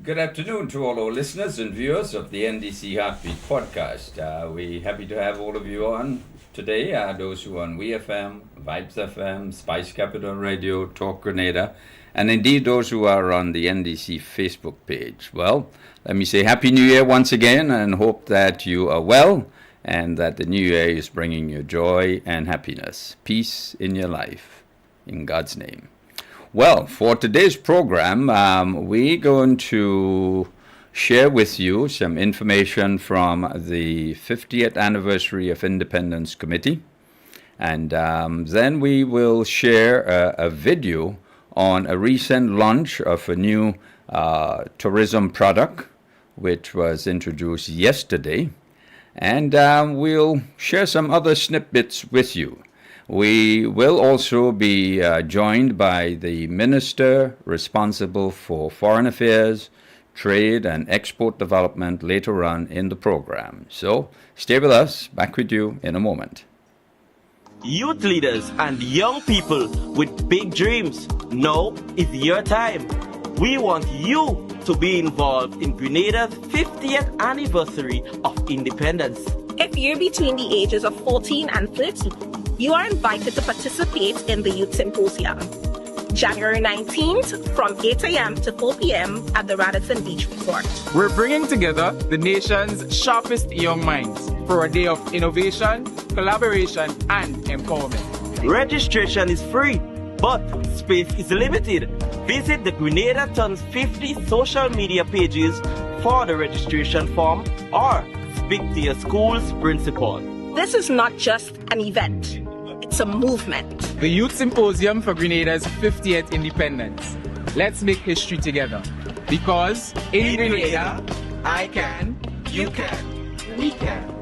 Good afternoon to all our listeners and viewers of the NDC Heartbeat podcast. We're happy to have all of you on today. Those who are on WeFM, Vibes FM, Spice Capital Radio, Talk Grenada, and indeed those who are on the NDC Facebook page. Well, let me say Happy New Year once again and hope that you are well and that the New Year is bringing you joy and happiness, peace in your life, in God's name. Well, for today's program, we're going to share with you some information from the 50th anniversary of Independence Committee. And then we will share a video on a recent launch of a new tourism product, which was introduced yesterday. And we'll share some other snippets with you. We will also be joined by the Minister responsible for Foreign Affairs, Trade and Export Development later on in the program. So stay with us. Back with you in a moment. Youth leaders and young people with big dreams, now is your time. We want you to be involved in Grenada's 50th anniversary of independence. If you're between the ages of 14 and 30, you are invited to participate in the Youth Symposium, January 19th from 8 a.m. to 4 p.m. at the Radisson Beach Resort. We're bringing together the nation's sharpest young minds for a day of innovation, collaboration, and empowerment. Registration is free, but space is limited. Visit the Grenada Tons 50 social media pages for the registration form or speak to your school's principal. This is not just an event, it's a movement. The Youth Symposium for Grenada's 50th independence. Let's make history together. Because in Grenada, I can, you can, we can.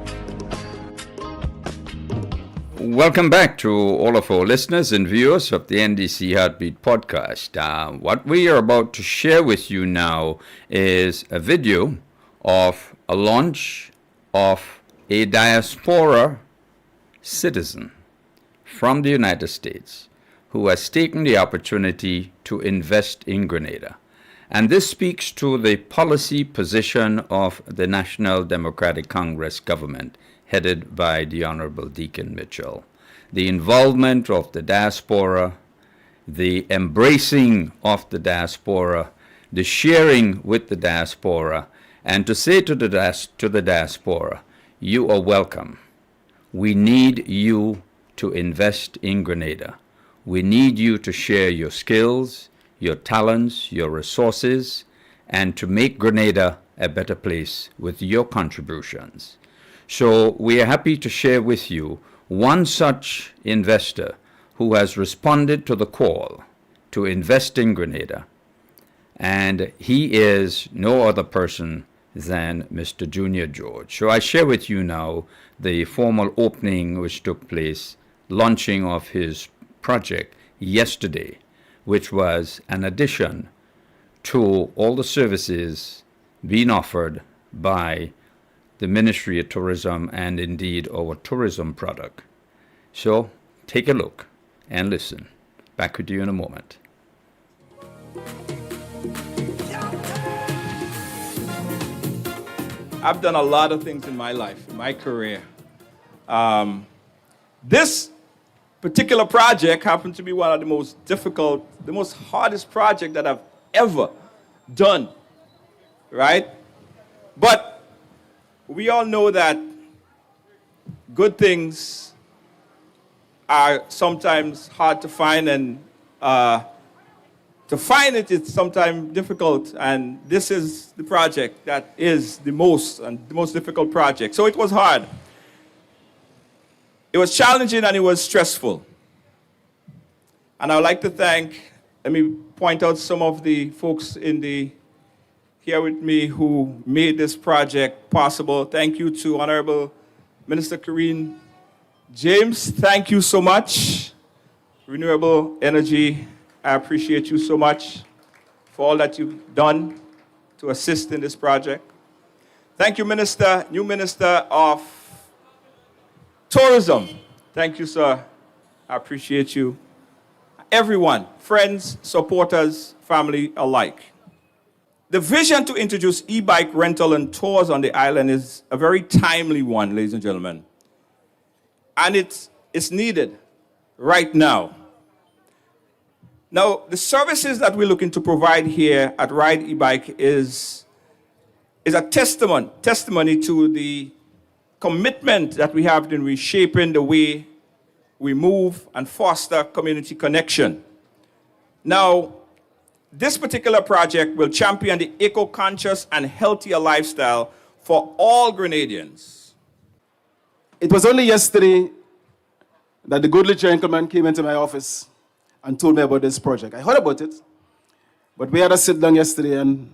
Welcome back to all of our listeners and viewers of the NDC Heartbeat podcast. What we are about to share with you now is a video of a launch of a diaspora citizen from the United States who has taken the opportunity to invest in Grenada. And this speaks to the policy position of the National Democratic Congress government headed by the Honorable Deacon Mitchell. The involvement of the diaspora, the embracing of the diaspora, the sharing with the diaspora, and to say to the diaspora, you are welcome. We need you to invest in Grenada. We need you to share your skills, your talents, your resources, and to make Grenada a better place with your contributions. So we are happy to share with you one such investor who has responded to the call to invest in Grenada. And he is no other person than Mr. Junior George. So I share with you now the formal opening which took place, launching of his project yesterday, which was an addition to all the services being offered by the Ministry of Tourism and indeed our tourism product. So take a look and listen. Back with you in a moment. I've done a lot of things in my life, in my career. This particular project happened to be one of the most difficult, the most hardest project that I've ever done, right? But we all know that good things are sometimes hard to find, and to find it is sometimes difficult, and this is the project that is the most difficult project. So it was hard. It was challenging and it was stressful. And I would like to let me point out some of the folks here with me who made this project possible. Thank you to Honorable Minister Karine James. Thank you so much. Renewable Energy, I appreciate you so much for all that you've done to assist in this project. Thank you, Minister, new Minister of Tourism. Thank you, sir. I appreciate you. Everyone, friends, supporters, family alike. The vision to introduce e-bike rental and tours on the island is a very timely one, ladies and gentlemen. And it's needed right now. Now, the services that we're looking to provide here at Ride E-Bike is a testimony to the commitment that we have in reshaping the way we move and foster community connection. Now, this particular project will champion the eco-conscious and healthier lifestyle for all Grenadians. It was only yesterday that the goodly gentleman came into my office and told me about this project. I heard about it, but we had a sit down yesterday and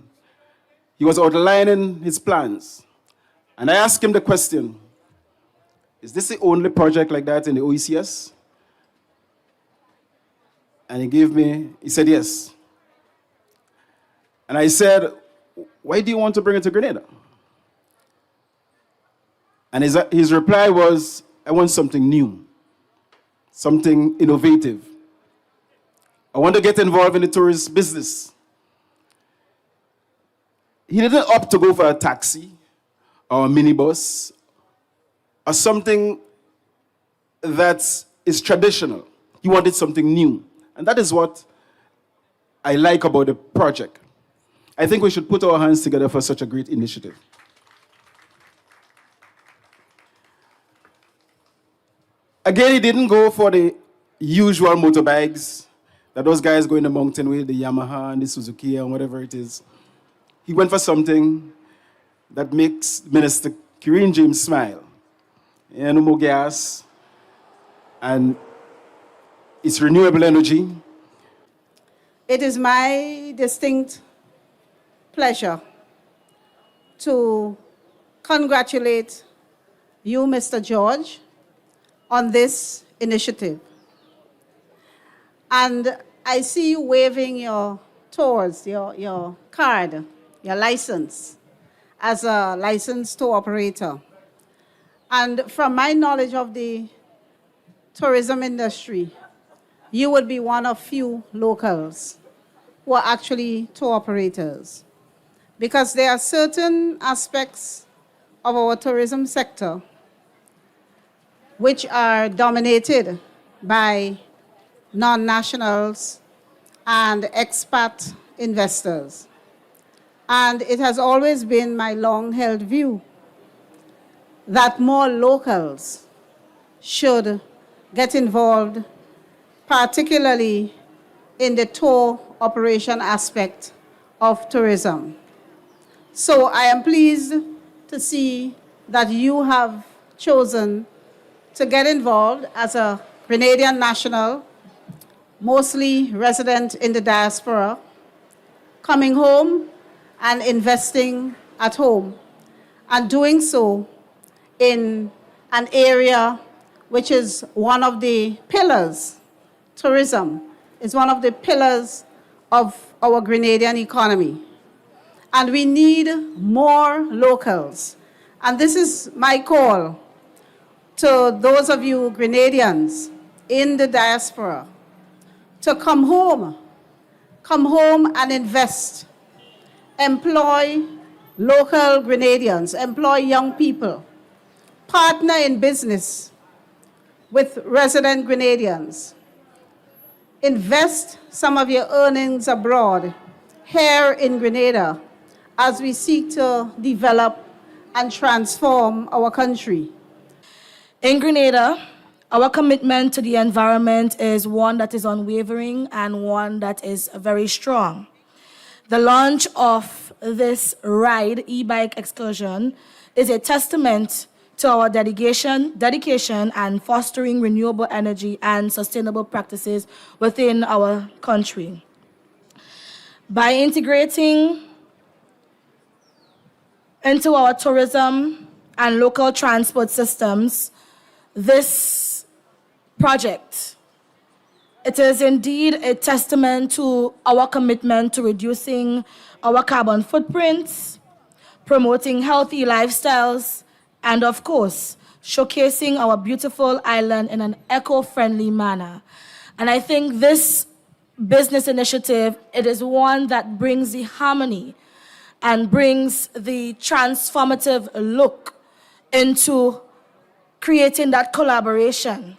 he was outlining his plans. And I asked him the question, is this the only project like that in the OECS? And he said yes. And I said, why do you want to bring it to Grenada? And his reply was, I want something new, something innovative. I want to get involved in the tourist business. He didn't opt to go for a taxi or a minibus or something that is traditional. He wanted something new. And that is what I like about the project. I think we should put our hands together for such a great initiative. Again, he didn't go for the usual motorbikes that those guys go in the mountain with, the Yamaha and the Suzuki and whatever it is. He went for something that makes Minister Kirin James smile. No more gas, and it's renewable energy. It is my distinct pleasure to congratulate you, Mr. George, on this initiative. And I see you waving your tours, your card, your license as a licensed tour operator. And from my knowledge of the tourism industry, you would be one of few locals who are actually tour operators. Because there are certain aspects of our tourism sector which are dominated by non-nationals and expat investors. And it has always been my long-held view that more locals should get involved, particularly in the tour operation aspect of tourism. So I am pleased to see that you have chosen to get involved as a Grenadian national, mostly resident in the diaspora, coming home and investing at home, and doing so in an area which is one of the pillars. Tourism is one of the pillars of our Grenadian economy. And we need more locals. And this is my call to those of you Grenadians in the diaspora to come home and invest. Employ local Grenadians, employ young people, partner in business with resident Grenadians. Invest some of your earnings abroad, here in Grenada, as we seek to develop and transform our country. In Grenada, our commitment to the environment is one that is unwavering and one that is very strong. The launch of this ride, e-bike excursion, is a testament to our dedication and fostering renewable energy and sustainable practices within our country. By integrating into our tourism and local transport systems, this project, it is indeed a testament to our commitment to reducing our carbon footprints, promoting healthy lifestyles, and of course, showcasing our beautiful island in an eco-friendly manner. And I think this business initiative, it is one that brings the harmony and brings the transformative look into creating that collaboration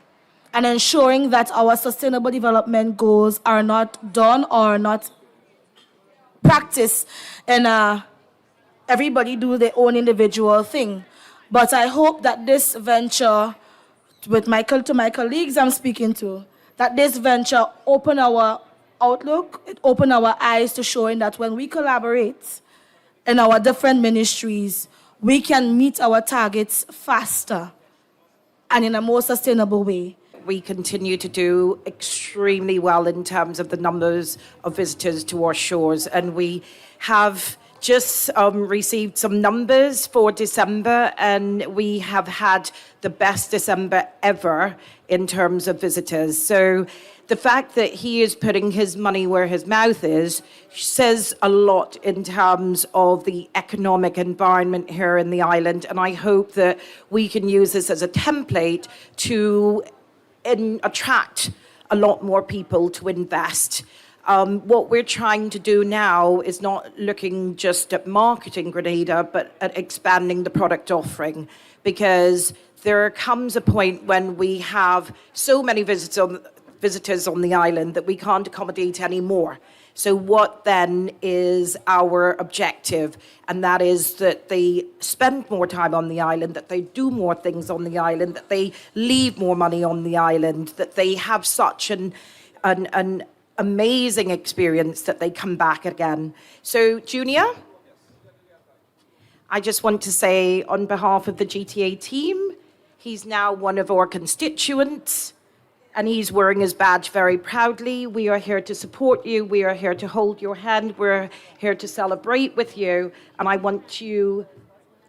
and ensuring that our sustainable development goals are not done or not practiced in everybody do their own individual thing. But I hope that this venture, with to my colleagues I'm speaking to, that this venture open our outlook, it open our eyes to showing that when we collaborate in our different ministries, we can meet our targets faster and in a more sustainable way. We continue to do extremely well in terms of the numbers of visitors to our shores, and we have just received some numbers for December, and we have had the best December ever in terms of visitors. So the fact that he is putting his money where his mouth is says a lot in terms of the economic environment here in the island, and I hope that we can use this as a template to attract a lot more people to invest. What we're trying to do now is not looking just at marketing Grenada, but at expanding the product offering, because there comes a point when we have so many visitors on the island that we can't accommodate any more. So what then is our objective? And that is that they spend more time on the island, that they do more things on the island, that they leave more money on the island, that they have such an amazing experience that they come back again. So, Junior, I just want to say on behalf of the GTA team, he's now one of our constituents, and he's wearing his badge very proudly. We are here to support you. We are here to hold your hand. We're here to celebrate with you. And I want you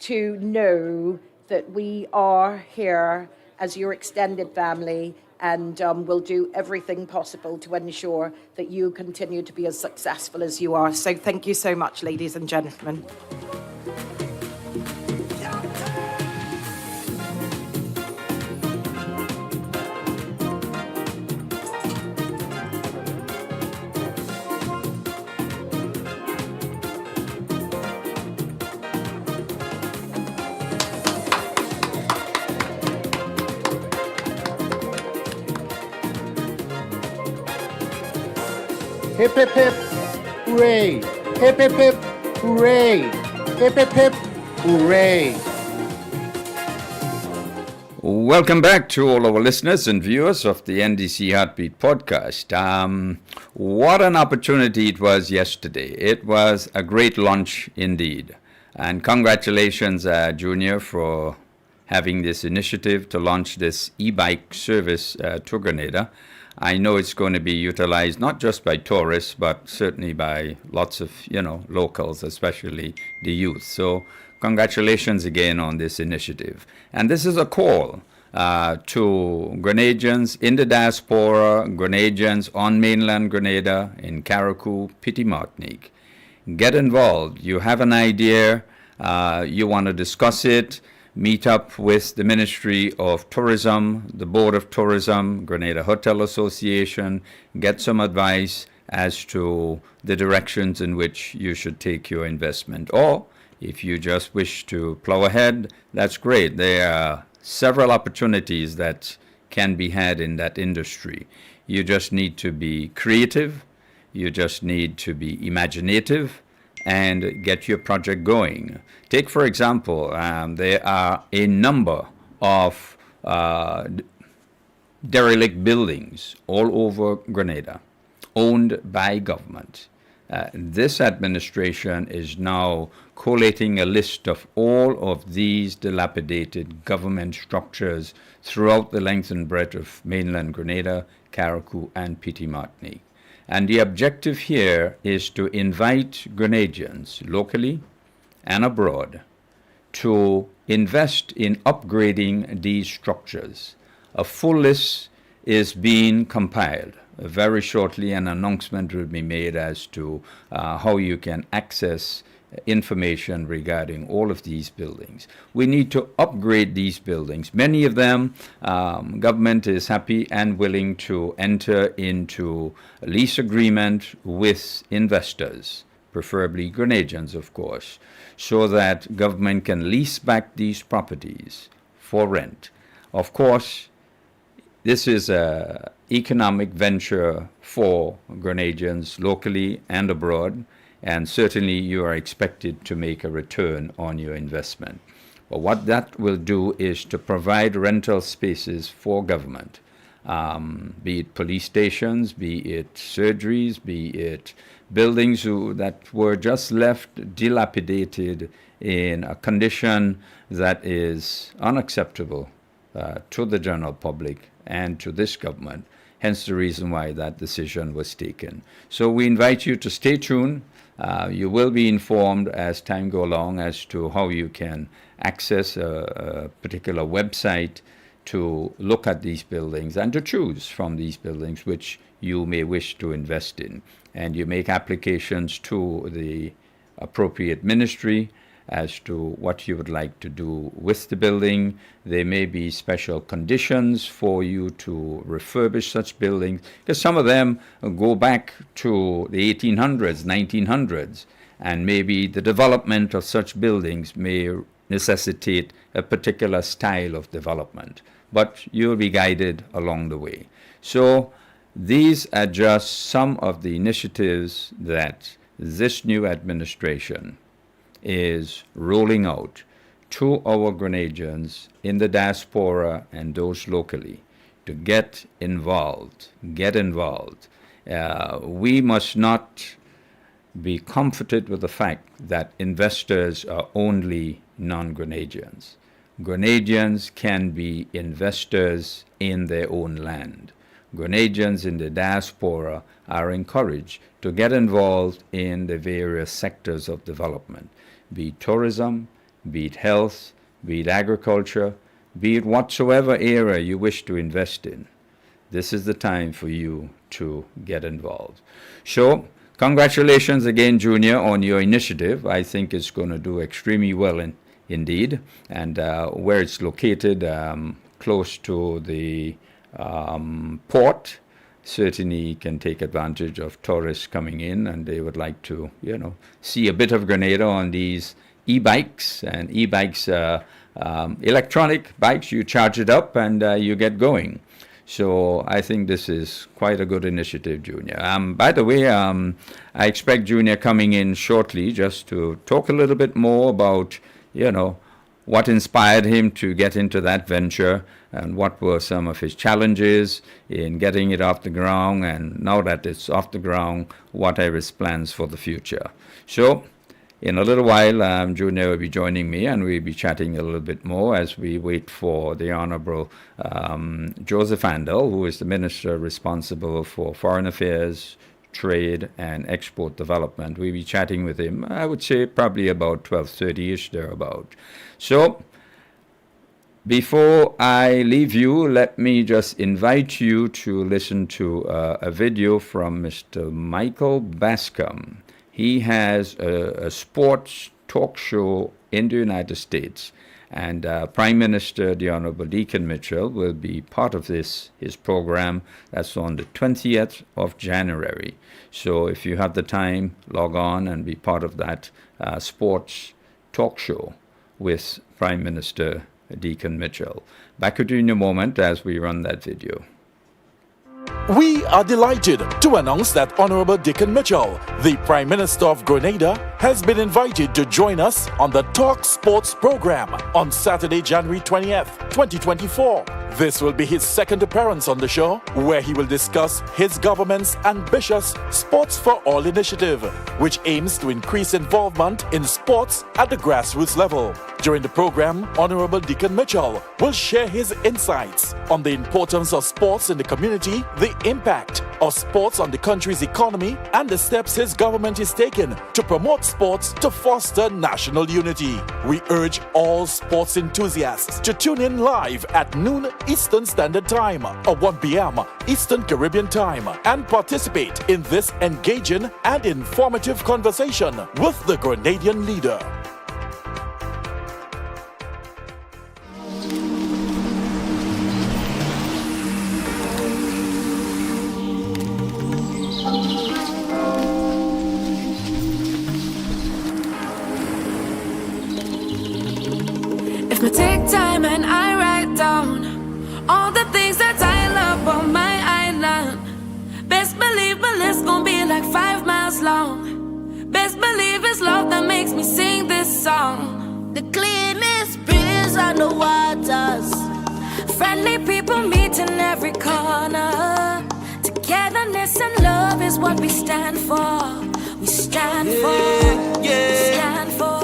to know that we are here as your extended family, and we'll do everything possible to ensure that you continue to be as successful as you are. So thank you so much, ladies and gentlemen. Hip hip hip, hooray! Hip hip hip, hooray! Hip hip hip, hooray! Welcome back to all our listeners and viewers of the NDC Heartbeat podcast. What an opportunity it was yesterday. It was a great launch indeed. And congratulations, Junior, for having this initiative to launch this e-bike service to Grenada. I know it's going to be utilized not just by tourists, but certainly by lots of, locals, especially the youth. So congratulations again on this initiative. And this is a call to Grenadians in the diaspora, Grenadians on mainland Grenada, in Carriacou, Petit Martinique. Get involved. You have an idea, you want to discuss it, meet up with the Ministry of Tourism, the Board of Tourism, Grenada Hotel Association, get some advice as to the directions in which you should take your investment. Or if you just wish to plow ahead, that's great. There are several opportunities that can be had in that industry. You just need to be creative, you just need to be imaginative, and get your project going. Take, for example, there are a number of derelict buildings all over Grenada, owned by government. This administration is now collating a list of all of these dilapidated government structures throughout the length and breadth of mainland Grenada, Carriacou, and Petit Martinique. And the objective here is to invite Grenadians, locally and abroad, to invest in upgrading these structures. A full list is being compiled. Very shortly, an announcement will be made as to how you can access information regarding all of these buildings. We need to upgrade these buildings. Many of them, government is happy and willing to enter into a lease agreement with investors preferably Grenadians, of course, so that government can lease back these properties for rent. Of course, this is an economic venture for Grenadians locally and abroad, and certainly you are expected to make a return on your investment. But what that will do is to provide rental spaces for government, be it police stations, be it surgeries, be it buildings that were just left dilapidated in a condition that is unacceptable to the general public and to this government, hence the reason why that decision was taken. So we invite you to stay tuned. You will be informed as time goes along as to how you can access a particular website to look at these buildings and to choose from these buildings which you may wish to invest in. And you make applications to the appropriate ministry as to what you would like to do with the building. There may be special conditions for you to refurbish such buildings, because some of them go back to the 1800s, 1900s, and maybe the development of such buildings may necessitate a particular style of development, but you'll be guided along the way. So these are just some of the initiatives that this new administration is rolling out to our Grenadians in the diaspora and those locally to get involved. We must not be comforted with the fact that investors are only non-Grenadians. Grenadians can be investors in their own land. Grenadians in the diaspora are encouraged to get involved in the various sectors of development, be it tourism, be it health, be it agriculture, be it whatsoever area you wish to invest in. This is the time for you to get involved. So, congratulations again, Junior, on your initiative. I think it's going to do extremely well indeed. And where it's located, close to the port, certainly can take advantage of tourists coming in, and they would like to, see a bit of Grenada on these e-bikes. And e-bikes, electronic bikes, you charge it up and you get going. So I think this is quite a good initiative, Junior. By the way, I expect Junior coming in shortly just to talk a little bit more about, what inspired him to get into that venture and what were some of his challenges in getting it off the ground, and now that it's off the ground, what are his plans for the future. So in a little while, Junior will be joining me, and we'll be chatting a little bit more as we wait for the Honorable Joseph Andel, who is the Minister responsible for Foreign Affairs, Trade and Export Development. We'll be chatting with him, I would say probably about 12:30-ish, thereabout. So before I leave you, let me just invite you to listen to a video from Mr. Michael Bascom. He has a sports talk show in the United States, and Prime Minister, the Honorable Deacon Mitchell, will be part of his program. That's on the 20th of January. So if you have the time, log on and be part of that sports talk show with Prime Minister Deacon Mitchell. Back to you in a moment as we run that video. We are delighted to announce that Honorable Deacon Mitchell, the Prime Minister of Grenada, has been invited to join us on the Talk Sports program on Saturday, January 20th, 2024. This will be his second appearance on the show, where he will discuss his government's ambitious Sports for All initiative, which aims to increase involvement in sports at the grassroots level. During the program, Honorable Deacon Mitchell will share his insights on the importance of sports in the community, the impact of sports on the country's economy, and the steps his government is taking to promote sports to foster national unity. We urge all sports enthusiasts to tune in live at noon Eastern Standard Time or 1 p.m. Eastern Caribbean Time and participate in this engaging and informative conversation with the Grenadian leader. I take time and I write down all the things that I love on my island. Best believe my list gon' be like 5 miles long. Best believe it's love that makes me sing this song. The cleanest breeze on the waters. Friendly people meet in every corner. Togetherness and love is what we stand for. We stand for. We stand for.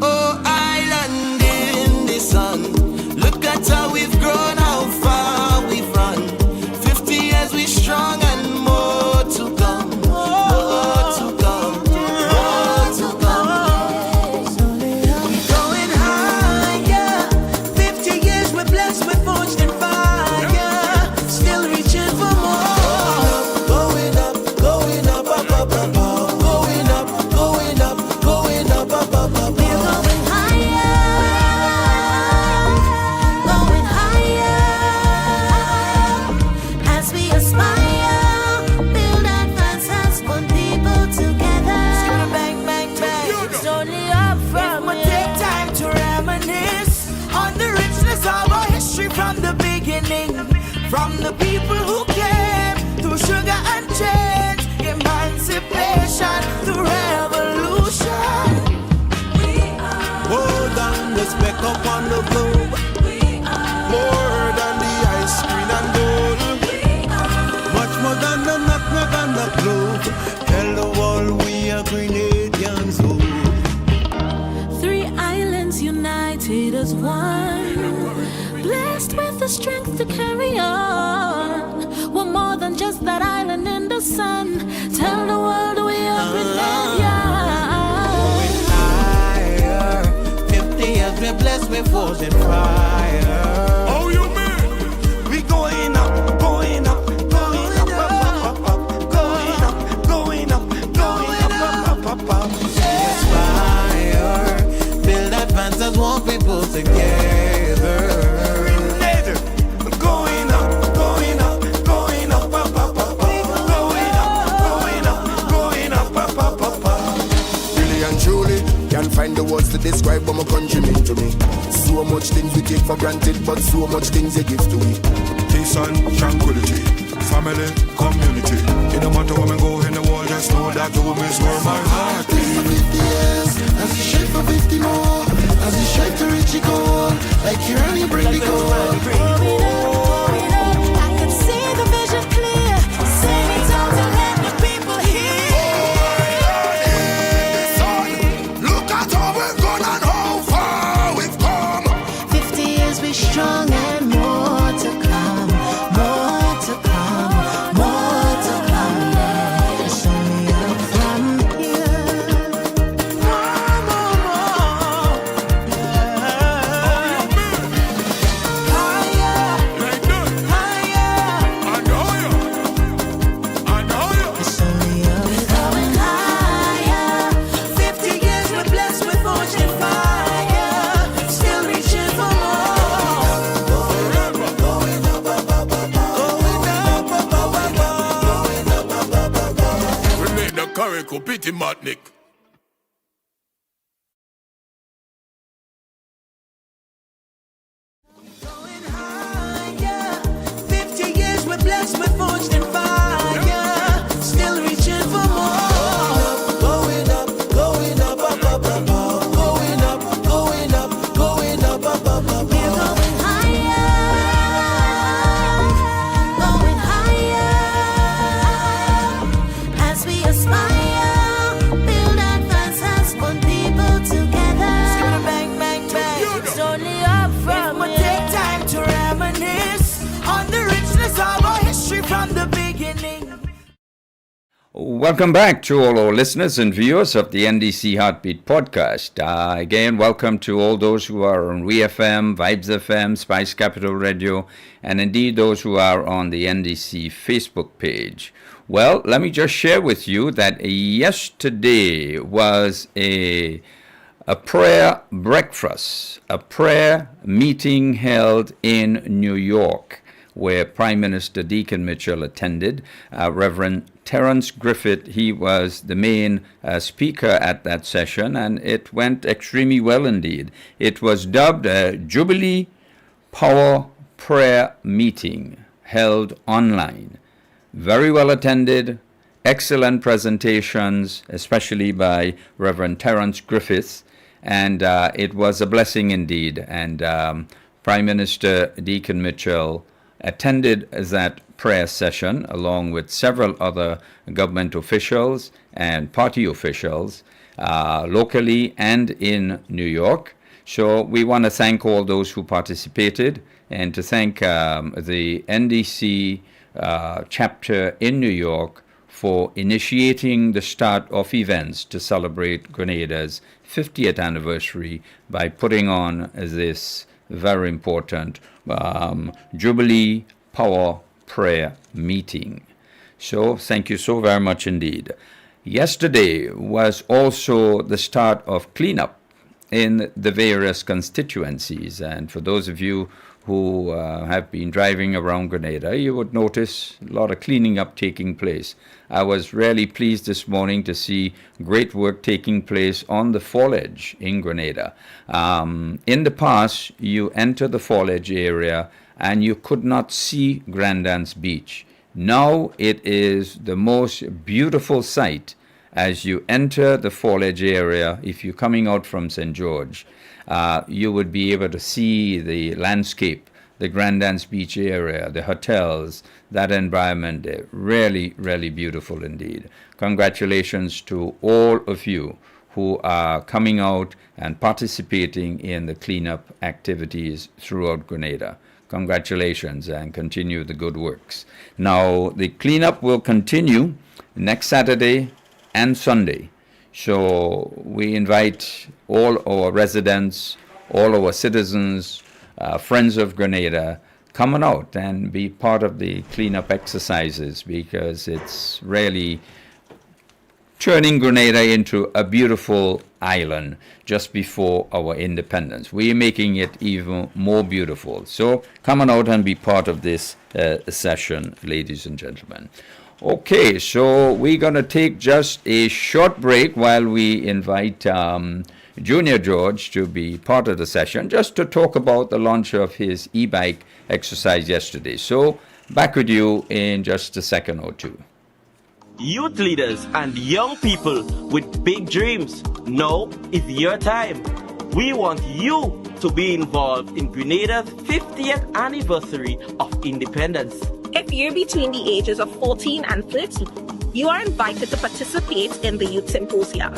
Oh, island in the sun. Look at how we've grown, how far we've run. 50 years we strong and more to come. More to come. More to come. We're going higher. 50 years we're blessed, we're forged in fire. Still reaching for more. Going up, going up, up, up, up, up. Going up, going up, going up, up, up, up. We're going higher. Going higher. As we aspire, build advances, put people together. Bang, bang, bang. It's only up from We take time to reminisce on the richness of our history from the beginning. From the people who came through sugar and change, emancipation, the revolution. More than the speck up on the globe. More than the ice cream and gold. Much more than the nutmeg and the clove. Tell the world we are Grenadians. Oh. 3 islands united as one. Blessed with the strength to carry on. We're more than just that island in the sun. Tell the world we are Grenadians. Higher. 50 years we're blessed, we're forged in fire. Oh, you mean? We going up, going up, going up, up, up, up, up, going up, going up, going up, up, up, up. Aspire, build advances, want people together. Going up, going up, going up, up, up, up, up. Going up, going up, going up, up, up, up, up. Really and truly, can't find the words to describe what my country mean to me. So much things we take for granted, but so much things they give to me. Peace and tranquility, family, community. It no matter where we go in the world, just know that home is where my heart is. 50 years, as you shape for 50 more, as you shape to reach your goal, like you're on your bring the goal. I can see the vision clear. Sing it out and let the people hear. Look at how we've gone and how far we've come. 50 years we strong and more to come. More to come. More to come. It's only up from here. More, more, more. Higher, higher. It's only up Going higher. 50 years we're blessed, we're forged in fire. Still reaching for more. Going up, going up, up, up, up, going up, up, up, up, going up, up, up, up, up. We make the Carico Pity Matnik. Going higher. 50 years we're blessed, we're forged in fire. Still reaching for more. Going up, going up, up, up, up, up. Going up, going up, going up, up, up, up, up. We're going higher. Going higher. As we aspire, build advances, put people together. Bang, bang, bang. It's only up from We take time to reminisce on the richness of our history from the beginning. Welcome back to all our listeners and viewers of the NDC Heartbeat podcast. Again, welcome to all those who are on WeFM, Vibes FM, Spice Capital Radio, and indeed those who are on the NDC Facebook page. Well, let me just share with you that yesterday was a prayer breakfast, a prayer meeting held in New York, where Prime Minister Deacon Mitchell attended. Reverend Terence Griffith, he was the main speaker at that session, and it went extremely well indeed. It was dubbed a Jubilee Power Prayer Meeting, held online. Very well attended, excellent presentations, especially by Reverend Terence Griffith, and it was a blessing indeed. And Prime Minister Deacon Mitchell attended that prayer session along with several other government officials and party officials locally and in New York. So we want to thank all those who participated, and to thank the NDC chapter in New York for initiating the start of events to celebrate Grenada's 50th anniversary by putting on this very important Jubilee Power Prayer Meeting. So thank you so very much indeed. Yesterday was also the start of cleanup in the various constituencies, and for those of you who have been driving around Grenada, you would notice a lot of cleaning up taking place. I was really pleased this morning to see great work taking place on the Fall Edge in Grenada. In the past, you enter the Fall Edge area and you could not see Grandance Beach. Now it is the most beautiful sight as you enter the Fall Edge area. If you're coming out from St. George, you would be able to see the landscape, the Grandance Beach area, the hotels, that environment. Really, really beautiful indeed. Congratulations to all of you who are coming out and participating in the cleanup activities throughout Grenada. Congratulations, and continue the good works. Now, the cleanup will continue next Saturday and Sunday. So we invite all our residents, all our citizens, friends of Grenada, coming out and be part of the cleanup exercises, because it's really turning Grenada into a beautiful island just before our independence. We're making it even more beautiful. So come on out and be part of this session, ladies and gentlemen. Okay, so we're going to take just a short break while we invite Junior George to be part of the session, just to talk about the launch of his e-bike exercise yesterday. So back with you in just a second or two. Youth leaders and young people with big dreams, now is your time. We want you to be involved in Grenada's 50th anniversary of independence. If you're between the ages of 14 and 30, you are invited to participate in the Youth Symposium,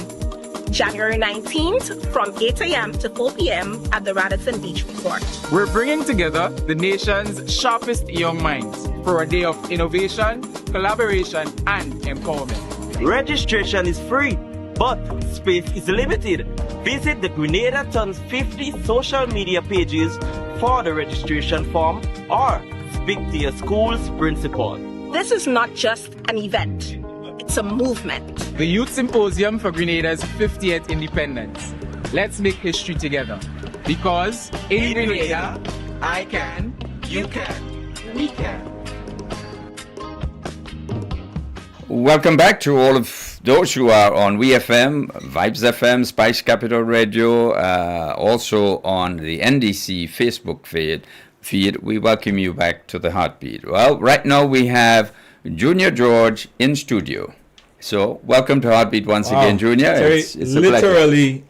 January 19th from 8 a.m. to 4 p.m. at the Radisson Beach Resort. We're bringing together the nation's sharpest young minds for a day of innovation, collaboration, and empowerment. Registration is free, but space is limited. Visit the Grenada Turns 50 social media pages for the registration form, or speak to your school's principal. This is not just an event, it's a movement. The Youth Symposium for Grenada's 50th independence. Let's make history together. Because in Grenada, I can, you can, we can. Welcome back to all of those who are on WeFM, Vibes FM, Spice Capital Radio, also on the NDC Facebook feed. We welcome you back to the Heartbeat. Well, right now we have Junior George in studio. So welcome to Heartbeat once again, Junior. It's literally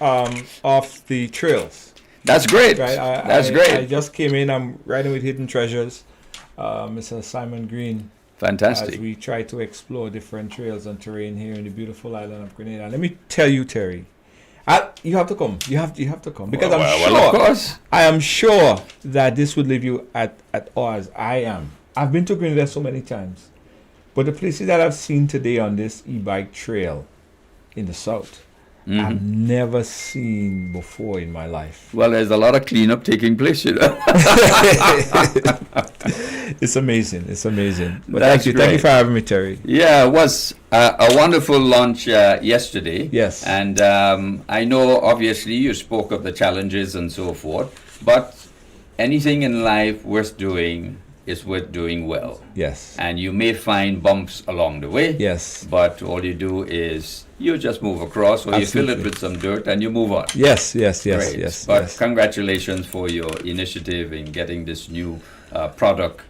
off the trails. That's great. Right? That's great. I just came in. I'm riding with Hidden Treasures, Mr. Simon Green. Fantastic. As we try to explore different trails and terrain here in the beautiful island of Grenada. Let me tell you, Terry, you have to come. You have to come, because of course. I am sure that this would leave you at awe as I am. I've been to Grenada so many times, but the places that I've seen today on this e-bike trail in the south, I've never seen before in my life. Well, there's a lot of cleanup taking place, you know. It's amazing. It's amazing. But That's thank you. great. Thank you for having me, Terry. Yeah, it was a wonderful launch yesterday. Yes. And I know, obviously, you spoke of the challenges and so forth, but anything in life worth doing is worth doing well. Yes. And you may find bumps along the way. Yes. But all you do is you just move across, or you fill it with some dirt and you move on. Yes, yes, yes, Great. yes. But yes. congratulations for your initiative in getting this new product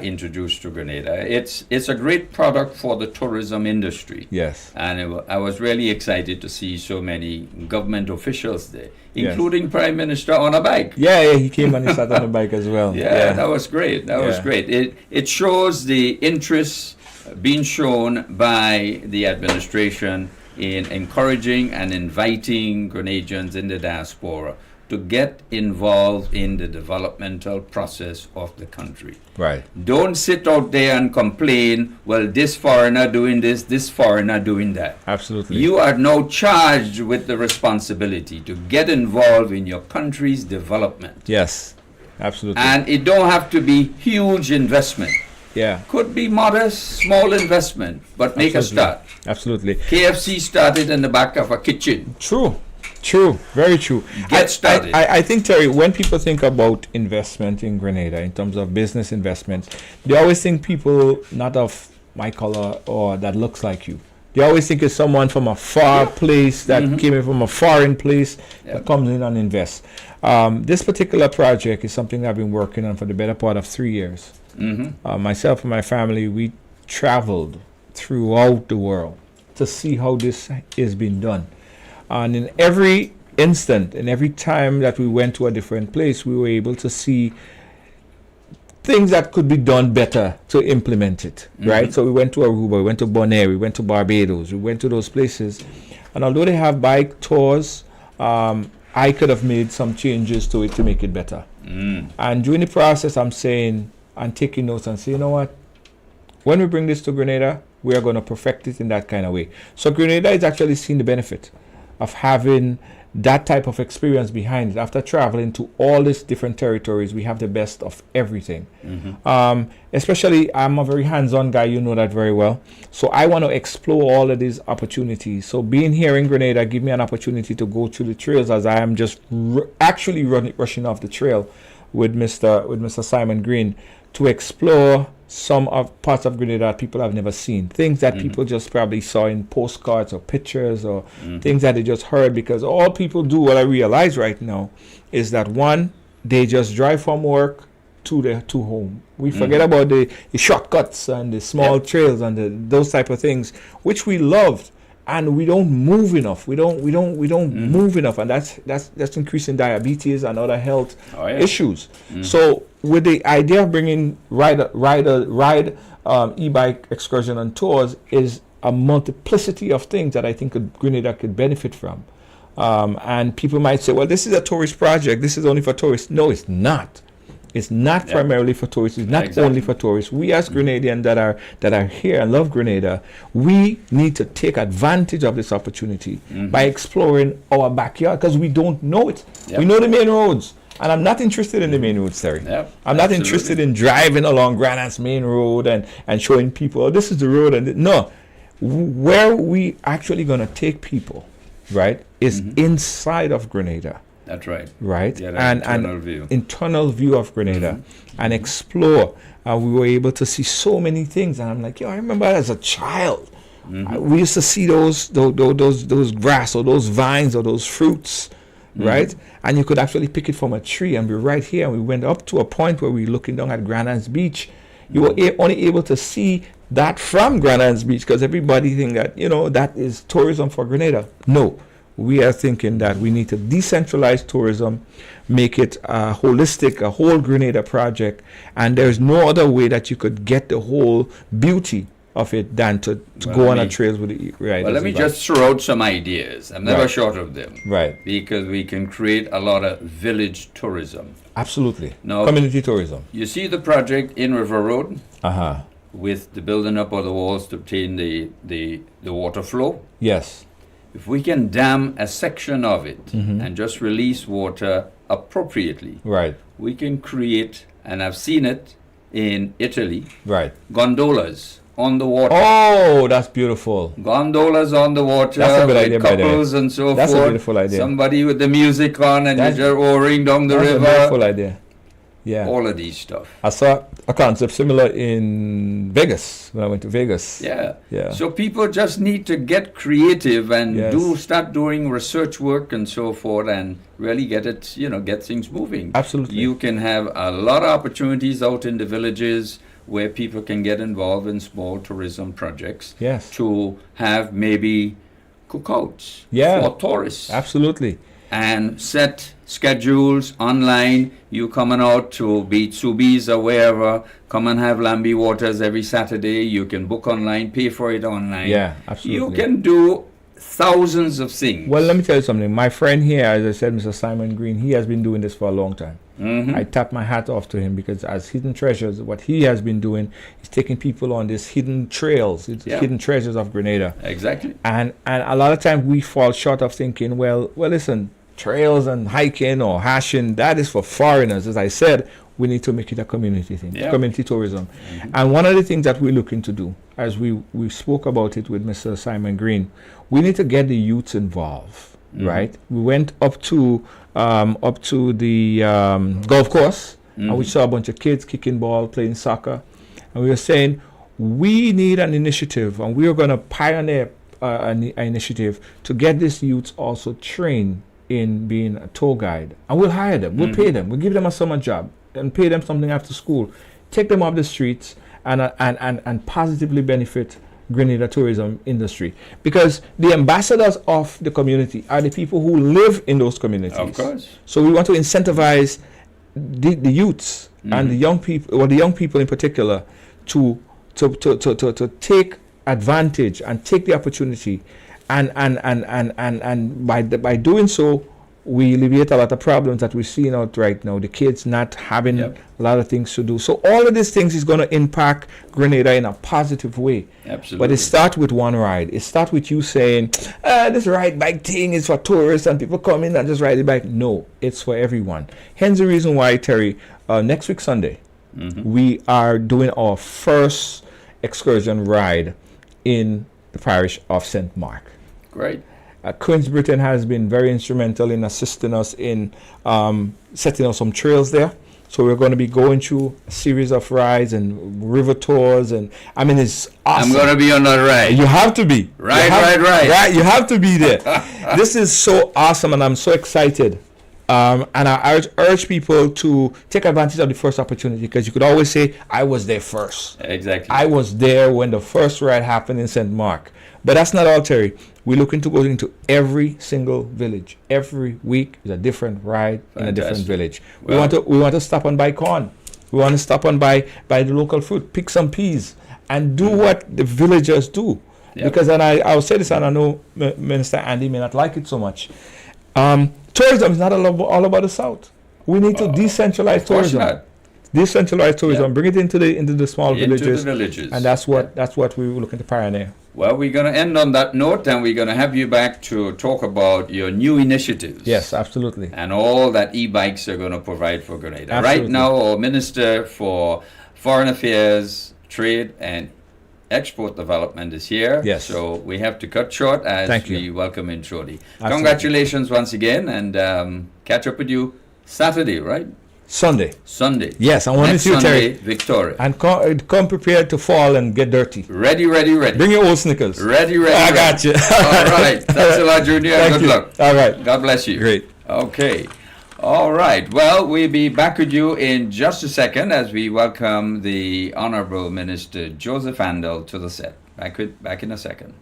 introduced to Grenada. It's a great product for the tourism industry. Yes. And I was really excited to see so many government officials there, Yes. including Prime Minister on a bike. Yeah, he came and he sat on the bike as well. Yeah, that was great. That was Yeah. great. It shows the interest being shown by the administration in encouraging and inviting Grenadians in the diaspora to get involved in the developmental process of the country. Right. Don't sit out there and complain, well, this foreigner doing this foreigner doing that. Absolutely. You are now charged with the responsibility to get involved in your country's development. Yes, absolutely. And it don't have to be huge investment. Yeah. Could be modest, small investment, but make a start. Absolutely. KFC started in the back of a kitchen. True. True, very true. Get started. I think, Terry, when people think about investment in Grenada in terms of business investments, they always think people not of my color or that looks like you. They always think it's someone from a far place that came in from a foreign place that comes in and invests. This particular project is something I've been working on for the better part of 3 years. Myself and my family, we traveled throughout the world to see how this is being done. And in every instant, in every time that we went to a different place, we were able to see things that could be done better to implement it, right? So we went to Aruba, we went to Bonaire, we went to Barbados, we went to those places. And although they have bike tours, I could have made some changes to it to make it better. And during the process, I'm saying, and taking notes and saying, you know what? When we bring this to Grenada, we are going to perfect it in that kind of way. So Grenada is actually seeing the benefit of having that type of experience behind it. After traveling to all these different territories, we have the best of everything. Especially, I'm a very hands-on guy, you know that very well. So I want to explore all of these opportunities. So being here in Grenada give me an opportunity to go through the trails, as I am just actually rushing off the trail with Mr. Simon Green to explore some of parts of Grenada that people have never seen. Things that people just probably saw in postcards or pictures or things that they just heard, because all people do, what I realize right now, is that one, they just drive from work to home. We forget about the shortcuts and the small trails and those type of things, which we loved. And we don't move enough. We don't move enough, and that's increasing diabetes and other health issues. So with the idea of bringing e-bike excursion and tours is a multiplicity of things that I think Grenada could benefit from. And people might say, well, this is a tourist project. This is only for tourists. No, it's not. It's not primarily for tourists. It's not only for tourists. We as Grenadians that are here and love Grenada, we need to take advantage of this opportunity by exploring our backyard, because we don't know it. We know the main roads. And I'm not interested in the main roads, Terry. I'm not interested in driving along Granite's main road and showing people, oh, this is the road. No. Where we actually going to take people, right, is inside of Grenada. That's right. Right, Get and internal view of Grenada, and explore. We were able to see so many things, and I'm like, I remember as a child, we used to see those grass or those vines or those fruits, right? And you could actually pick it from a tree, and we're right here. And we went up to a point where we were looking down at Granite's Beach. You were only able to see that from Granite's Beach, because everybody think that that is tourism for Grenada. No. We are thinking that we need to decentralize tourism, make it holistic, a whole Grenada project, and there's no other way that you could get the whole beauty of it than to go on a trails with the riders. Well, let me just throw out some ideas. I'm never short of them. Right. Because we can create a lot of village tourism. Absolutely. Now, community tourism. You see the project in River Road? With the building up of the walls to obtain the water flow? Yes. If we can dam a section of it and just release water appropriately, we can create, and I've seen it in Italy, gondolas on the water. Oh, that's beautiful. Gondolas on the water, that's a good idea, couples and so that's forth. A beautiful idea. Somebody with the music on and you're just oaring down the river. That's a beautiful idea. Yeah. All of these stuff. I saw a concept similar in Vegas when I went to Vegas. Yeah. Yeah. So people just need to get creative and Yes. start doing research work and so forth, and really get it, get things moving. Absolutely. You can have a lot of opportunities out in the villages where people can get involved in small tourism projects. Yes. To have maybe cookouts for tourists. Absolutely. And set schedules online. You coming out to be Tsubi's or wherever, come and have Lambi Waters every Saturday. You can book online, pay for it online. Yeah, absolutely. You can do thousands of things. Well, let me tell you something. My friend here, as I said, Mr. Simon Green, he has been doing this for a long time. Mm-hmm. I tap my hat off to him because as Hidden Treasures, what he has been doing is taking people on these hidden trails, hidden treasures of Grenada. Exactly. And a lot of times we fall short of thinking, well, listen, trails and hiking or hashing, that is for foreigners. As I said, we need to make it a community thing, community tourism. Mm-hmm. And one of the things that we're looking to do, as we spoke about it with Mr. Simon Green, we need to get the youths involved, right? We went up to the golf course, and we saw a bunch of kids kicking ball, playing soccer, and we were saying, we need an initiative, and we are going to pioneer an initiative to get these youths also trained in being a tour guide, and we'll hire them, we'll pay them, we'll give them a summer job and pay them something after school, take them off the streets and positively benefit Grenada tourism industry, because the ambassadors of the community are the people who live in those communities. Of course. So we want to incentivize the youths and the young people, or the young people in particular, to take advantage and take the opportunity, and by doing so, we alleviate a lot of problems that we're seeing out right now. The kids not having a lot of things to do. So all of these things is going to impact Grenada in a positive way. Absolutely. But it starts with one ride. It starts with you saying, this ride bike thing is for tourists and people come in and just ride the bike. No, it's for everyone. Hence the reason why, Terry, next week Sunday, we are doing our first excursion ride in the parish of St. Mark. Great. Queen's Britain has been very instrumental in assisting us in setting up some trails there. So we're going to be going through a series of rides and river tours, and I mean, it's awesome. I'm going to be on that ride. You have to be. Right. You have to be there. This is so awesome, and I'm so excited. And I urge people to take advantage of the first opportunity, because you could always say, I was there first. Exactly. I was there when the first ride happened in St. Mark. But that's not all, Terry. We're looking to go into every single village. Every week is a different ride in a different village. Well, we want to stop and buy corn. We want to stop and buy the local fruit, pick some peas, and do what the villagers do. Yep. Because, and I'll say this, and I know Minister Andy may not like it so much. Tourism is not all about the South. We need to decentralize tourism. Not. Decentralize tourism, bring it into the small villages. The villages. And that's what we were looking to pioneer. Well, we're going to end on that note, and we're going to have you back to talk about your new initiatives. Yes, absolutely. And all that e-bikes are going to provide for Grenada. Absolutely. Right now, our Minister for Foreign Affairs, Trade and Export Development is here. Yes. So we have to cut short as Thank we you. welcome in Jody. Absolutely. Congratulations once again, and catch up with you Saturday, right? Sunday. Yes, I want to Next see you, Sunday, Terry. Victoria. And come prepared to fall and get dirty. Ready. Bring your old sneakers. Ready. I got you. All right. Thanks a lot, Junior. Thank Good you. luck. All right. God bless you. Great. Okay. All right. Well, we'll be back with you in just a second as we welcome the Honorable Minister Joseph Handel to the set. Back in a second.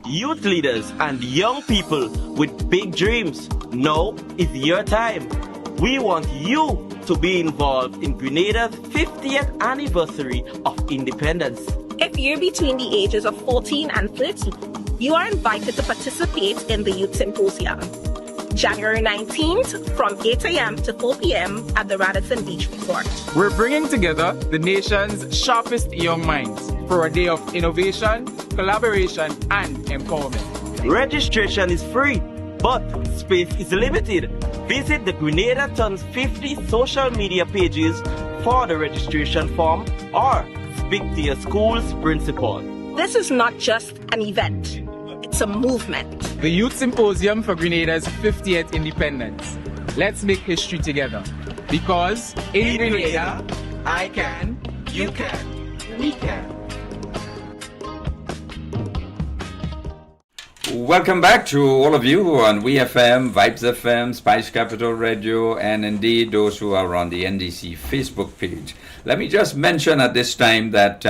Youth leaders and young people with big dreams, now is your time. We want you to be involved in Grenada's 50th anniversary of independence. If you're between the ages of 14 and 30, you are invited to participate in the Youth Symposium. January 19th from 8 a.m. to 4 p.m. at the Radisson Beach Resort. We're bringing together the nation's sharpest young minds for a day of innovation, collaboration, and empowerment. Registration is free, but space is limited. Visit the Grenada Tons 50 social media pages for the registration form or speak to your school's principal. This is not just an event, it's a movement. The Youth Symposium for Grenada's 50th independence. Let's make history together. Because in Grenada, I can, you can, we can. Welcome back to all of you who are on WeFM, Vibes FM, Spice Capital Radio, and indeed those who are on the NDC Facebook page. Let me just mention at this time that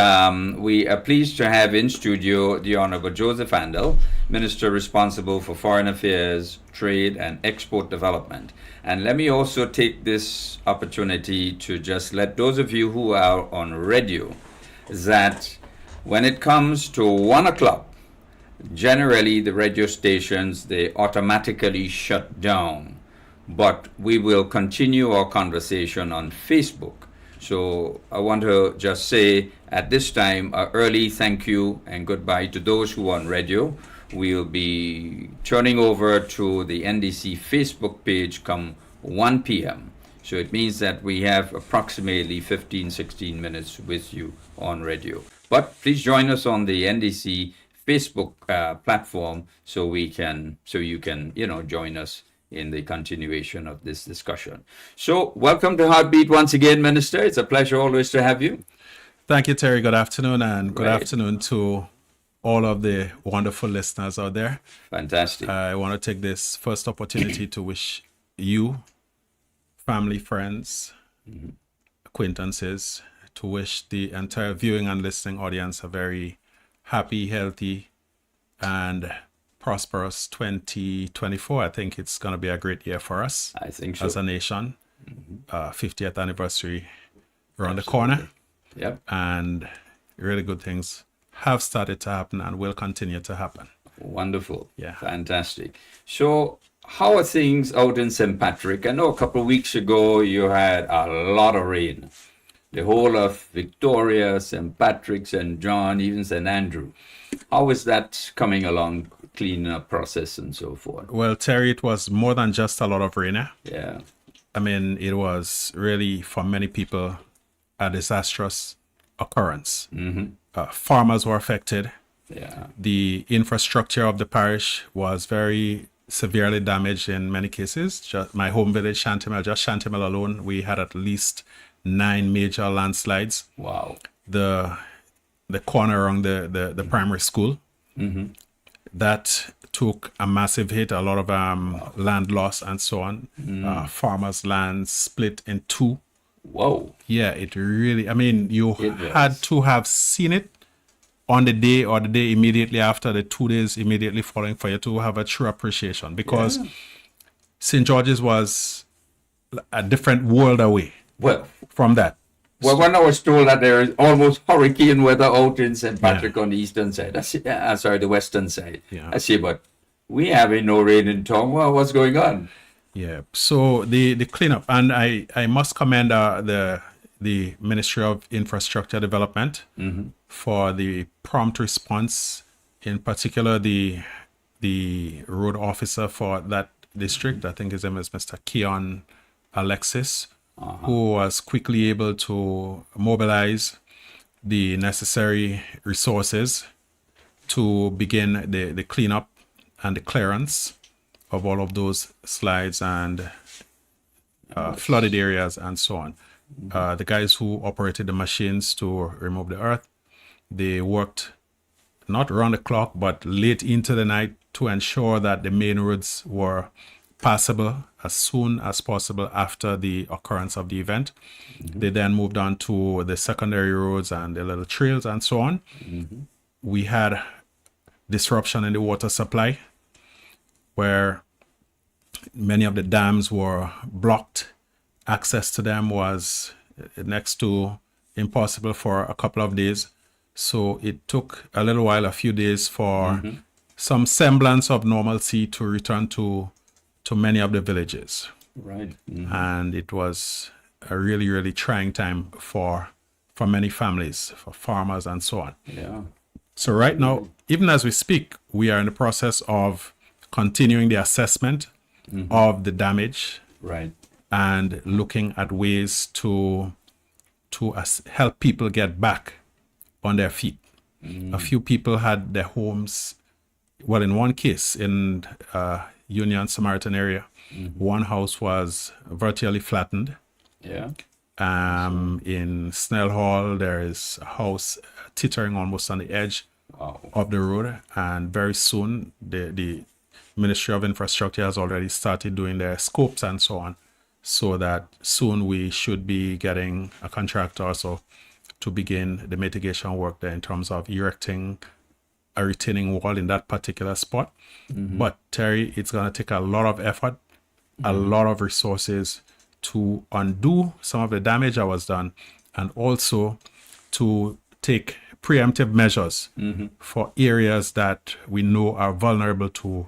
we are pleased to have in studio the Honorable Joseph Handel, Minister responsible for Foreign Affairs, Trade, and Export Development. And let me also take this opportunity to just let those of you who are on radio that when it comes to 1 o'clock, generally the radio stations, they automatically shut down. But we will continue our conversation on Facebook. So I want to just say at this time, early thank you and goodbye to those who are on radio. We'll be turning over to the NDC Facebook page come 1 p.m. So it means that we have approximately 15, 16 minutes with you on radio. But please join us on the NDC Facebook platform so you can join us in the continuation of this discussion. So welcome to Heartbeat once again, Minister. It's a pleasure always to have you. Thank you, Terry. Good afternoon, and good afternoon to all of the wonderful listeners out there. Fantastic. I want to take this first opportunity to wish you, family, friends, acquaintances, to wish the entire viewing and listening audience a very happy, healthy, and prosperous 2024. I think it's going to be a great year for us. I think so. As a nation. 50th anniversary around the corner. Yep. And really good things have started to happen and will continue to happen. Wonderful. Yeah. Fantastic. So how are things out in St. Patrick? I know a couple of weeks ago you had a lot of rain. The whole of Victoria, St. Patrick, St. John, even St. Andrew. How is that coming along, cleanup process and so forth? Well, Terry, it was more than just a lot of rain. Yeah. I mean, it was really, for many people, a disastrous occurrence. Farmers were affected. Yeah. The infrastructure of the parish was very severely damaged in many cases. Just my home village, Shantimel, just Shantimel alone, we had at least 9 major landslides. Wow. The corner around the primary school, that took a massive hit, a lot of land loss and so on. Farmers' land split in 2. Whoa. Yeah, it really, I mean, you had to have seen it on the day or the day immediately after, the 2 days immediately following, for you to have a true appreciation, because St. George's was a different world away. Well, from that. Well, when I was told that there is almost hurricane weather out in St. Patrick on the eastern side, the western side. Yeah. I say, but we having no rain in town. Well, what's going on? Yeah. So the cleanup, and I must commend the Ministry of Infrastructure Development for the prompt response. In particular, the road officer for that district, I think his name is Mr. Keon Alexis, who was quickly able to mobilize the necessary resources to begin the cleanup and the clearance of all of those slides and flooded areas and so on. The guys who operated the machines to remove the earth, they worked not around the clock, but late into the night to ensure that the main roads were passable as soon as possible after the occurrence of the event. They then moved on to the secondary roads and the little trails and so on. We had disruption in the water supply, where many of the dams were blocked. Access to them was next to impossible for a couple of days. So it took a little while, a few days, for some semblance of normalcy to return to many of the villages. Right. And it was a really, really trying time for many families, for farmers and so on. Yeah. So right now, even as we speak, we are in the process of continuing the assessment of the damage. Right. And looking at ways to help people get back on their feet. A few people had their homes, well, in one case, in Union Samaritan area, one house was virtually flattened. Yeah. In Snell Hall, there is a house teetering almost on the edge of the road, and very soon the Ministry of Infrastructure has already started doing their scopes and so on, so that soon we should be getting a contractor also to begin the mitigation work there in terms of erecting a retaining wall in that particular spot. But Terry, it's going to take a lot of effort, a lot of resources to undo some of the damage that was done, and also to take preemptive measures for areas that we know are vulnerable to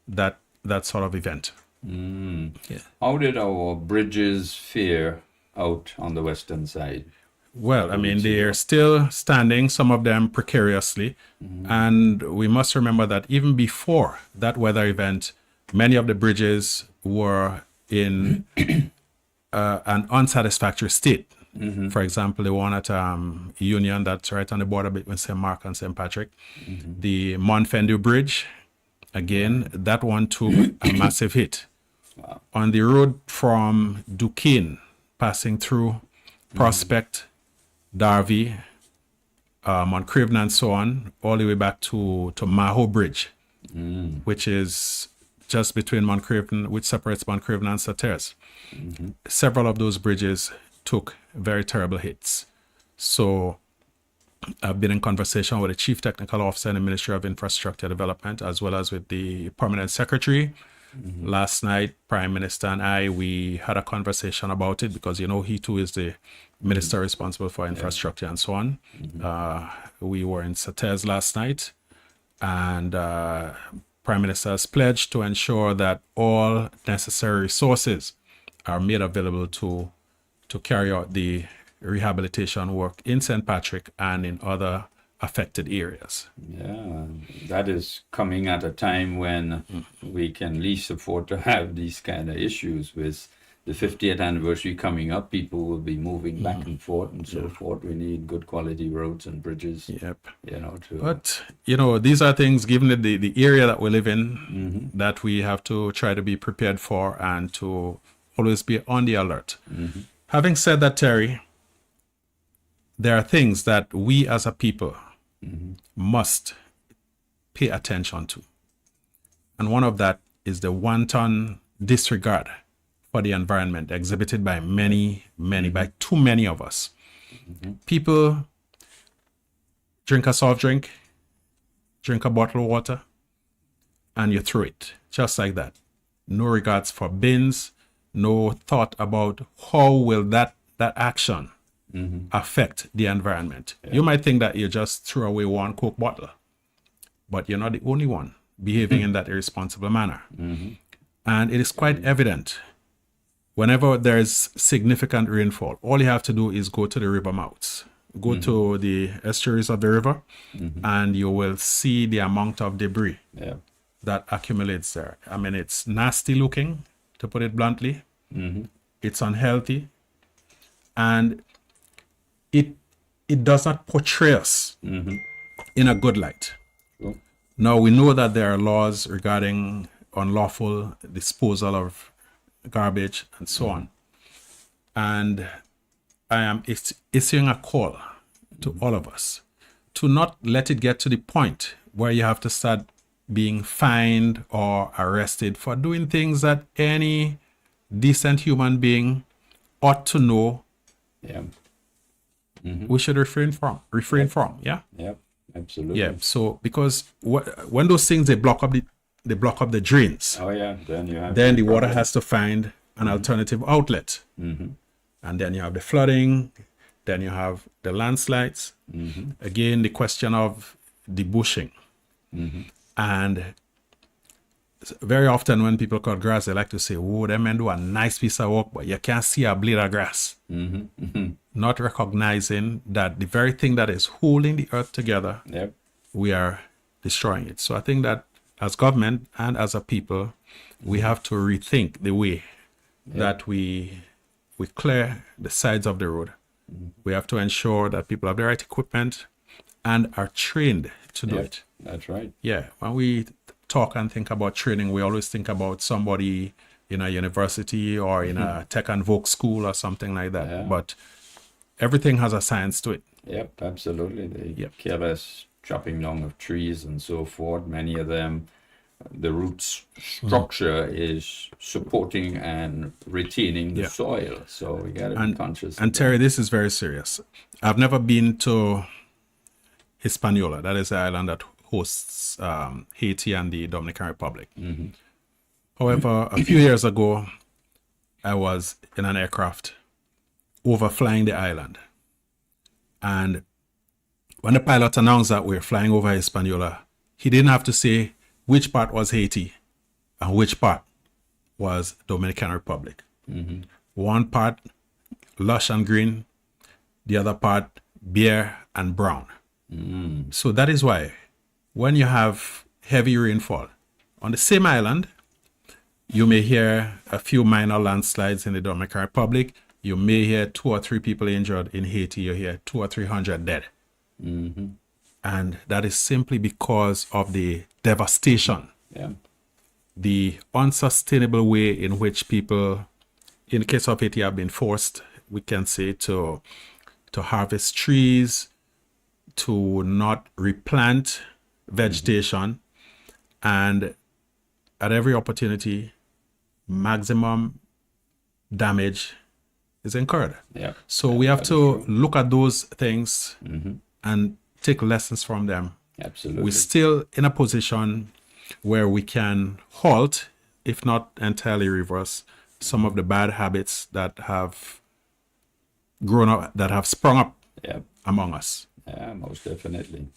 that sort of event. Yeah. How did our bridges fare out on the western side? Well, I mean, they're still standing, some of them precariously. And we must remember that even before that weather event, many of the bridges were in an unsatisfactory state. For example, the one at Union, that's right on the border between St. Mark and St. Patrick. The Montfendu Bridge, again, that one took a massive hit. On the road from Duquesne, passing through Prospect, Darby, Montcraven and so on, all the way back to Maho Bridge, which is just between Montcraven, which separates Montcraven and Sauters. Several of those bridges took very terrible hits. So I've been in conversation with the Chief Technical Officer in the Ministry of Infrastructure Development, as well as with the Permanent Secretary. Last night, Prime Minister and we had a conversation about it because, you know, he too is the minister responsible for infrastructure and so on. We were in Sauters last night, and Prime Minister has pledged to ensure that all necessary resources are made available to carry out the rehabilitation work in St. Patrick and in other affected areas. Yeah, that is coming at a time when we can least afford to have these kind of issues. With the 50th anniversary coming up, people will be moving back and forth and so forth. We need good quality roads and bridges. Yep. You know, But, you know, these are things, given the area that we live in, that we have to try to be prepared for and to always be on the alert. Having said that, Terry, there are things that we as a people must pay attention to. And one of that is the wanton disregard for the environment exhibited by by too many of us. People drink a soft drink, drink a bottle of water, and you throw it, just like that. No regards for bins, no thought about how will that action affect the environment. You might think that you just threw away one Coke bottle, but you're not the only one behaving in that irresponsible manner. And it is quite evident whenever there's significant rainfall, all you have to do is go to the river mouths, go to the estuaries of the river, and you will see the amount of debris that accumulates there. I mean, it's nasty looking, to put it bluntly. It's unhealthy, and it does not portray us in a good light. Now, we know that there are laws regarding unlawful disposal of garbage and so on. And I am issuing a call to all of us to not let it get to the point where you have to start being fined or arrested for doing things that any decent human being ought to know we should refrain from. Yeah, absolutely. Yeah. So because when those things they block up the drains. Then the water has to find an alternative outlet, and then you have the flooding. Then you have the landslides. Again, the question of the bushing, and very often when people cut grass, they like to say, "Oh, them men do a nice piece of work, but you can't see a blade of grass." Not recognizing that the very thing that is holding the earth together, we are destroying it. So I think that as government and as a people, we have to rethink the way that we clear the sides of the road. We have to ensure that people have the right equipment and are trained to do it. That's right. Yeah. When we talk and think about training, we always think about somebody, in a university or in a tech and voc school or something like that. But everything has a science to it. Yep, absolutely. The careless chopping down of trees and so forth, many of them, the root structure is supporting and retaining the soil. So we got to be conscious. And Terry, this is very serious. I've never been to Hispaniola. That is the island that hosts Haiti and the Dominican Republic. However, a few years ago, I was in an aircraft overflying the island. And when the pilot announced that we're flying over Hispaniola, he didn't have to say which part was Haiti and which part was Dominican Republic. One part lush and green, the other part bare and brown. So that is why when you have heavy rainfall on the same island, you may hear a few minor landslides in the Dominican Republic. You may hear 2 or 3 people injured. In Haiti, you hear 200 or 300 dead. And that is simply because of the devastation, the unsustainable way in which people, in the case of Haiti, have been forced, we can say, to harvest trees, to not replant vegetation, and at every opportunity, maximum damage is incurred. So we have to look at those things and take lessons from them. Absolutely. We're still in a position where we can halt, if not entirely reverse, some of the bad habits that have grown up, that have sprung up among us. Yeah, most definitely.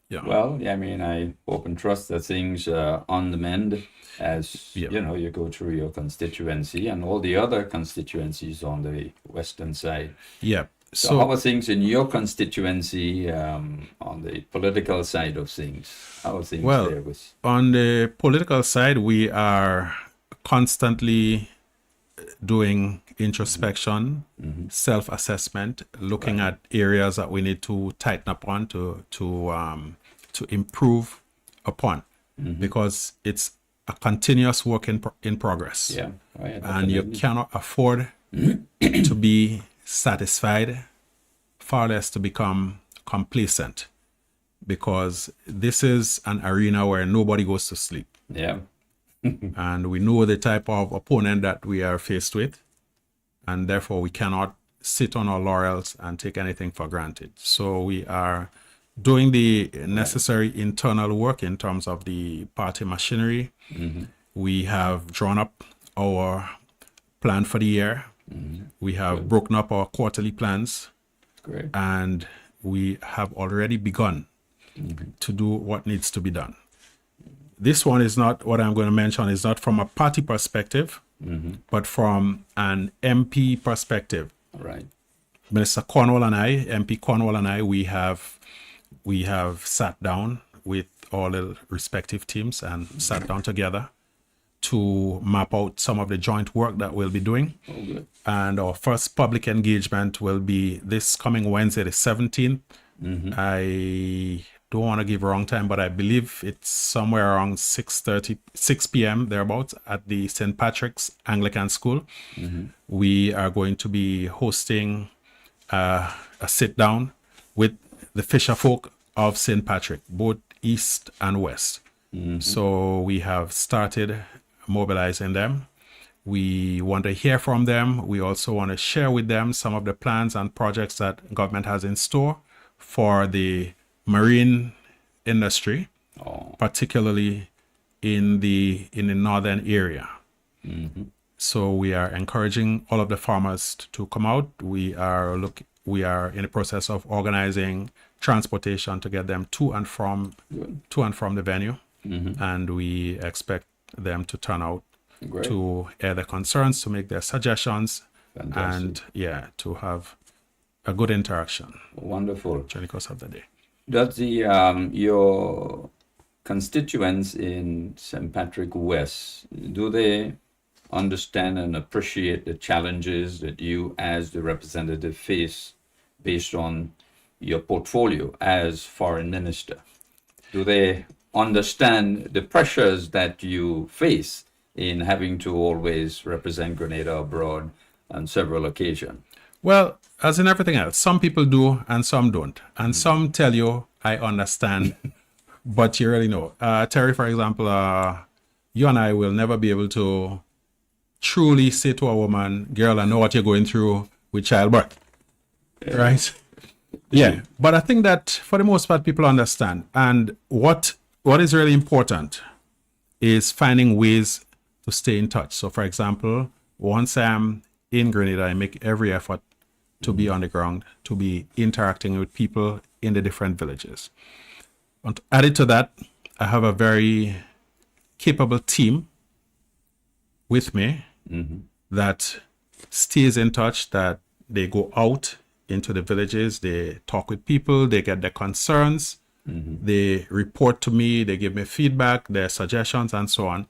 Yeah. Well, I mean, I hope and trust that things are on the mend as you know, you go through your constituency and all the other constituencies on the western side. Yeah. So how are things in your constituency on the political side of things? How are things there? On the political side, we are constantly doing introspection, self-assessment, looking at areas that we need to tighten up on, to improve upon, because it's a continuous work in progress. And you cannot afford to be satisfied, far less to become complacent, because this is an arena where nobody goes to sleep. And we know the type of opponent that we are faced with, and therefore we cannot sit on our laurels and take anything for granted. So we are doing the necessary internal work in terms of the party machinery. We have drawn up our plan for the year. We have broken up our quarterly plans. And we have already begun to do what needs to be done. This one is not, what I'm going to mention is not from a party perspective, but from an MP perspective. Minister Cornwall and I, MP Cornwall and I, we have sat down with all the respective teams and sat down together to map out some of the joint work that we'll be doing. And our first public engagement will be this coming Wednesday, the 17th. I don't want to give a wrong time, but I believe it's somewhere around 6 p.m. thereabouts at the St. Patrick's Anglican School. We are going to be hosting a sit down with the fisher folk of St. Patrick, both east and west. So we have started mobilizing them. We want to hear from them. We also want to share with them some of the plans and projects that government has in store for the marine industry, particularly in the northern area. So we are encouraging all of the farmers to come out. We are in the process of organizing transportation to get them to and from the venue, and we expect them to turn out to air their concerns, to make their suggestions, and to have a good interaction. Wonderful. During the course of the day. Does your constituents in St. Patrick West, do they understand and appreciate the challenges that you as the representative face based on your portfolio as foreign minister? Do they understand the pressures that you face in having to always represent Grenada abroad on several occasions? Well, as in everything else, some people do and some don't. And some tell you, I understand, but you really know. Terry, for example, you and I will never be able to truly say to a woman, girl, I know what you're going through with childbirth. Right? Yeah. But I think that for the most part, people understand. And what is really important is finding ways to stay in touch. So, for example, once I'm in Grenada, I make every effort to be on the ground, to be interacting with people in the different villages. And added to that, I have a very capable team with me that stays in touch, that they go out into the villages, they talk with people, they get their concerns, they report to me, they give me feedback, their suggestions, and so on.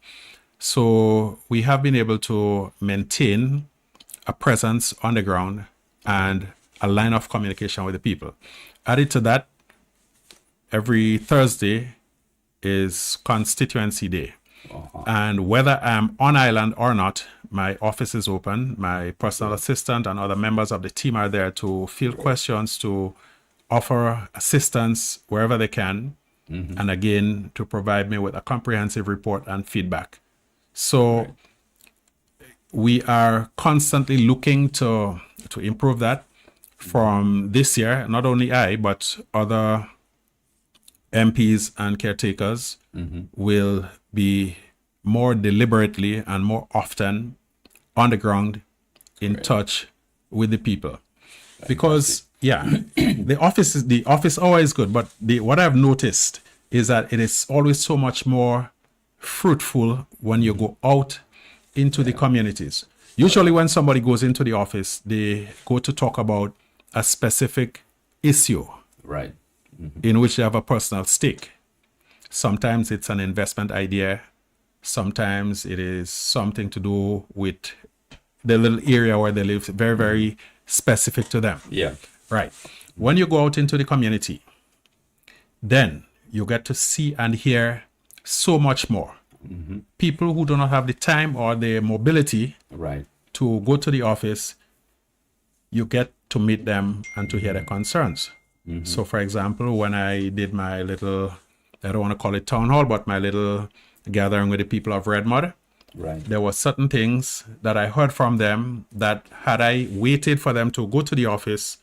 So we have been able to maintain a presence on the ground and a line of communication with the people. Added to that, every Thursday is constituency day. And whether I'm on island or not, my office is open. My personal assistant and other members of the team are there to field questions, to offer assistance wherever they can, and again, to provide me with a comprehensive report and feedback. So we are constantly looking to improve that. From this year, not only I, but other MPs and caretakers will be more deliberately and more often on the ground in touch with the people. Because, the office always good, but what I've noticed is that it is always so much more fruitful when you go out into the communities. Usually when somebody goes into the office, they go to talk about a specific issue, right, in which they have a personal stake. Sometimes it's an investment idea. Sometimes it is something to do with the little area where they live, very, very specific to them. Yeah. Right. When you go out into the community, then you get to see and hear so much more. People who do not have the time or the mobility to go to the office, you get to meet them and to hear their concerns. So, for example, when I did my little, I don't want to call it town hall, but my little gathering with the people of Redmud, there were certain things that I heard from them that had I waited for them to go to the office,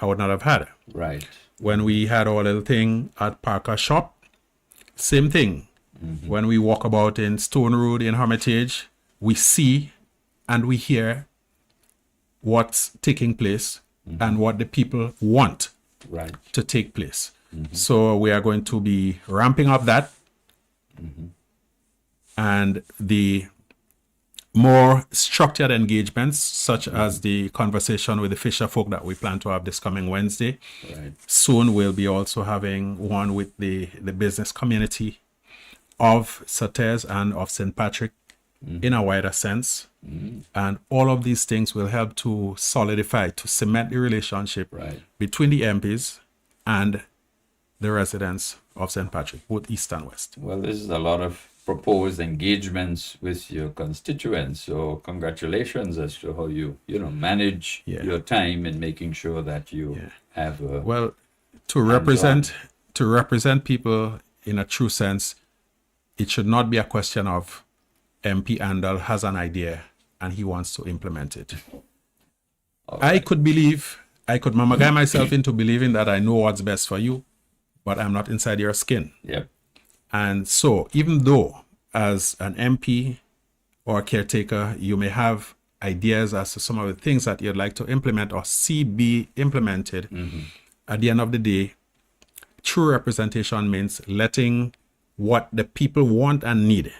I would not have had. Right. When we had our little thing at Parker Shop, same thing. When we walk about in Stone Road in Hermitage, we see and we hear what's taking place and what the people want to take place. So we are going to be ramping up that. And the more structured engagements, such as the conversation with the fisher folk that we plan to have this coming Wednesday. Soon we'll be also having one with the business community of Sauters and of St. Patrick in a wider sense. And all of these things will help to solidify, to cement the relationship between the MPs and the residents of St. Patrick, both east and west. Well, this is a lot of proposed engagements with your constituents. So congratulations as to how you manage your time in making sure that you have a well to represent people in a true sense. It should not be a question of MP Andal has an idea and he wants to implement it. I could mamagai myself into believing that I know what's best for you, but I'm not inside your skin. And so even though as an MP or a caretaker, you may have ideas as to some of the things that you'd like to implement or see be implemented, at the end of the day, true representation means letting what the people want and need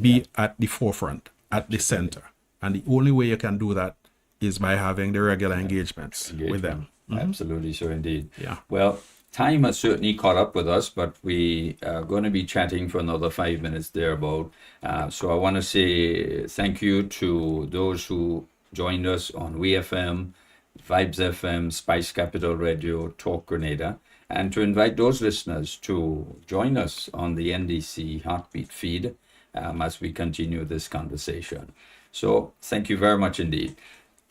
be at the forefront, at the center. And the only way you can do that is by having the regular engagements with them. Absolutely, so indeed. Yeah. Well, time has certainly caught up with us, but we are going to be chatting for another 5 minutes thereabout. So I want to say thank you to those who joined us on WeFM, Vibes FM, Spice Capital Radio, Talk Grenada, and to invite those listeners to join us on the NDC Heartbeat feed as we continue this conversation. So thank you very much indeed.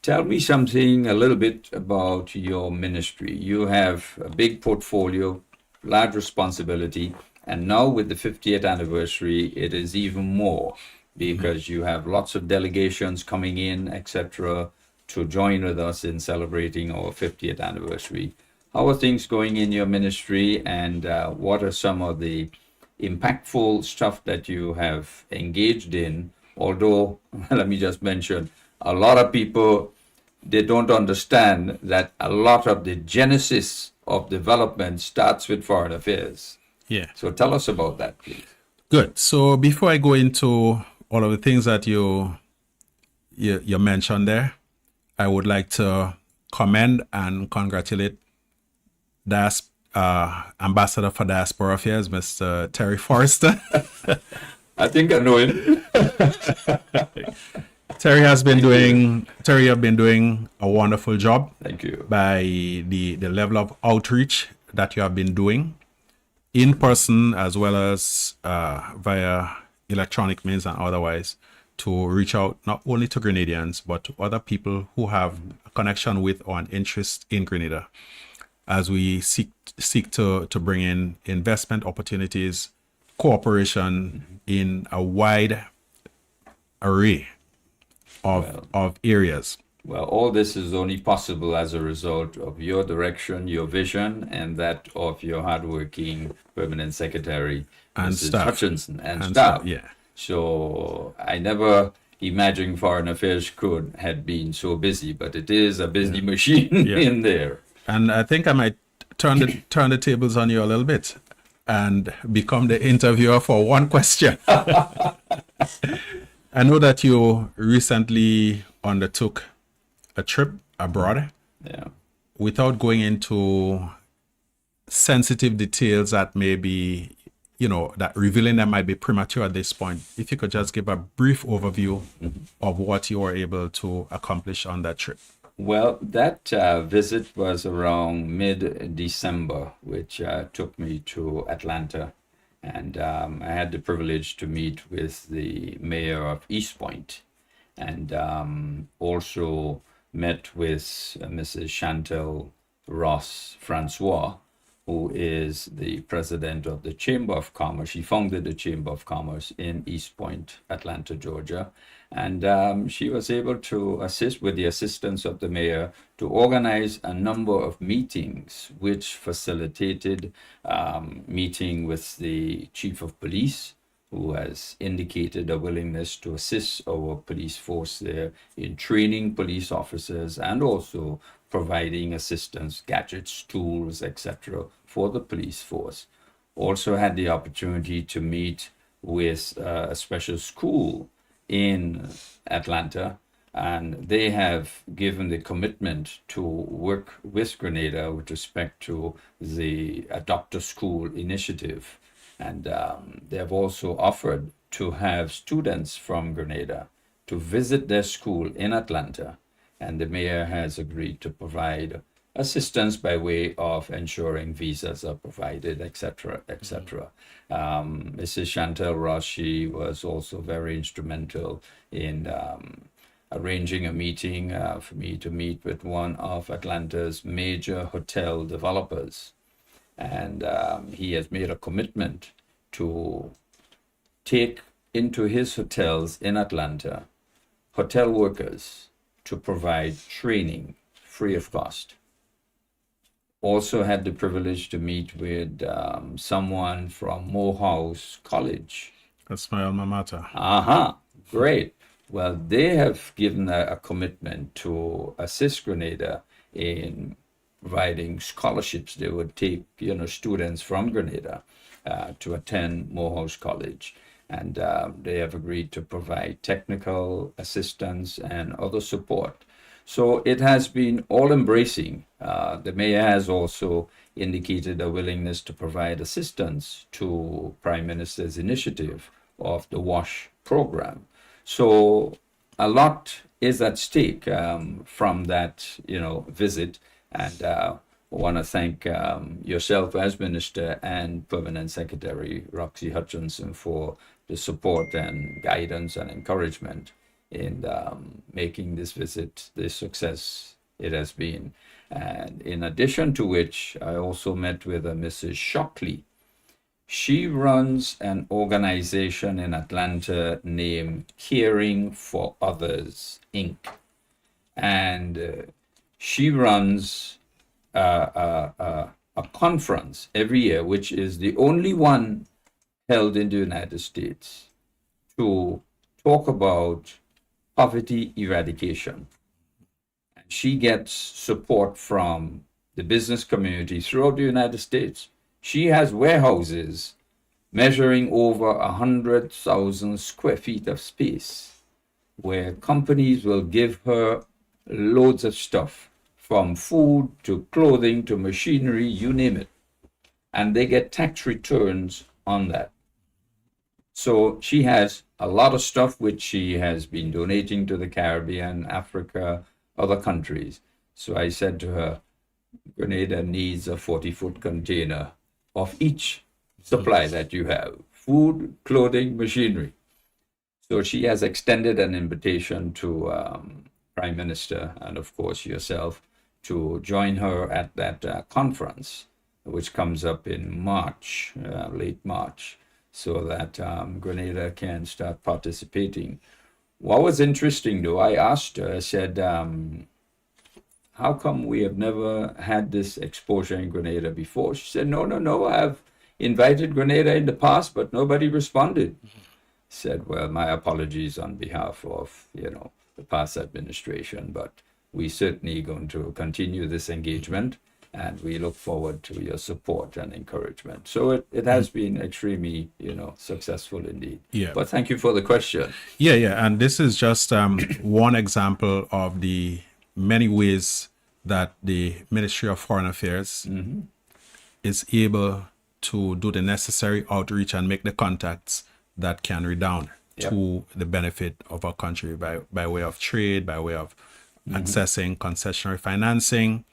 Tell me something a little bit about your ministry. You have a big portfolio, large responsibility, and now with the 50th anniversary, it is even more because you have lots of delegations coming in, etc., to join with us in celebrating our 50th anniversary. How are things going in your ministry, and what are some of the impactful stuff that you have engaged in? Although, let me just mention, a lot of people, they don't understand that a lot of the genesis of development starts with foreign affairs. Yeah. So tell us about that, please. Good. So before I go into all of the things that you mentioned there, I would like to commend and congratulate Ambassador for Diaspora Affairs, Mr. Terry Forrester. I think I know him. Terry have been doing a wonderful job. Thank you. By the level of outreach that you have been doing in person as well as via electronic means and otherwise, to reach out not only to Grenadians but to other people who have a connection with or an interest in Grenada, as we seek to bring in investment opportunities, cooperation in a wide array of areas. Well, all this is only possible as a result of your direction, your vision, and that of your hardworking permanent secretary, And Mrs. staff. Hutchinson, and And staff. staff, yeah. So I never imagined Foreign Affairs could had been so busy, but it is a busy machine Yeah. in there. And I think I might turn the tables on you a little bit and become the interviewer for one question. I know that you recently undertook a trip abroad. Yeah. Without going into sensitive details that may be, that revealing them might be premature at this point, if you could just give a brief overview of what you were able to accomplish on that trip. Well, that visit was around mid-December, which took me to Atlanta. And I had the privilege to meet with the mayor of East Point, and also met with Mrs. Chantal Ross Francois, who is the president of the Chamber of Commerce. She founded the Chamber of Commerce in East Point, Atlanta, Georgia. And she was able to assist with the assistance of the mayor to organize a number of meetings, which facilitated meeting with the chief of police, who has indicated a willingness to assist our police force there in training police officers and also providing assistance, gadgets, tools, etc. for the police force. Also had the opportunity to meet with a special school in Atlanta, and they have given the commitment to work with Grenada with respect to the Adopt a School initiative. And they have also offered to have students from Grenada to visit their school in Atlanta, and the mayor has agreed to provide assistance by way of ensuring visas are provided, etc., etc. Mrs. Chantal Ross, she was also very instrumental in arranging a meeting for me to meet with one of Atlanta's major hotel developers. And he has made a commitment to take into his hotels in Atlanta hotel workers to provide training free of cost. Also had the privilege to meet with someone from Morehouse College. That's my alma mater. Great. Well, they have given a commitment to assist Grenada in providing scholarships. They would take, students from Grenada to attend Morehouse College. And they have agreed to provide technical assistance and other support. So it has been all-embracing. The mayor has also indicated a willingness to provide assistance to Prime Minister's initiative of the WASH program. So a lot is at stake from that, visit. And I want to thank yourself as Minister and Permanent Secretary Roxy Hutchinson for the support and guidance and encouragement in making this visit the success it has been. And in addition to which, I also met with a Mrs. Shockley. She runs an organization in Atlanta named Caring for Others, Inc. And she runs a conference every year, which is the only one held in the United States, to talk about poverty eradication. And she gets support from the business community throughout the United States. She has warehouses measuring over 100,000 square feet of space, where companies will give her loads of stuff, from food to clothing to machinery, you name it. And they get tax returns on that. So she has a lot of stuff which she has been donating to the Caribbean, Africa, other countries. So I said to her, Grenada needs a 40-foot container of each supply that you have: food, clothing, machinery. So she has extended an invitation to Prime Minister and, of course, yourself to join her at that conference, which comes up in March, late March, so that Grenada can start participating. What was interesting, though, I asked her, I said, how come we have never had this exposure in Grenada before? She said, no, I've invited Grenada in the past, but nobody responded. Said, well, my apologies on behalf of, the past administration, but we certainly going to continue this engagement, and we look forward to your support and encouragement. So it has been extremely, successful indeed. Yeah. But thank you for the question. Yeah. And this is just one example of the many ways that the Ministry of Foreign Affairs is able to do the necessary outreach and make the contacts that can redound to the benefit of our country by way of trade, by way of accessing concessionary financing,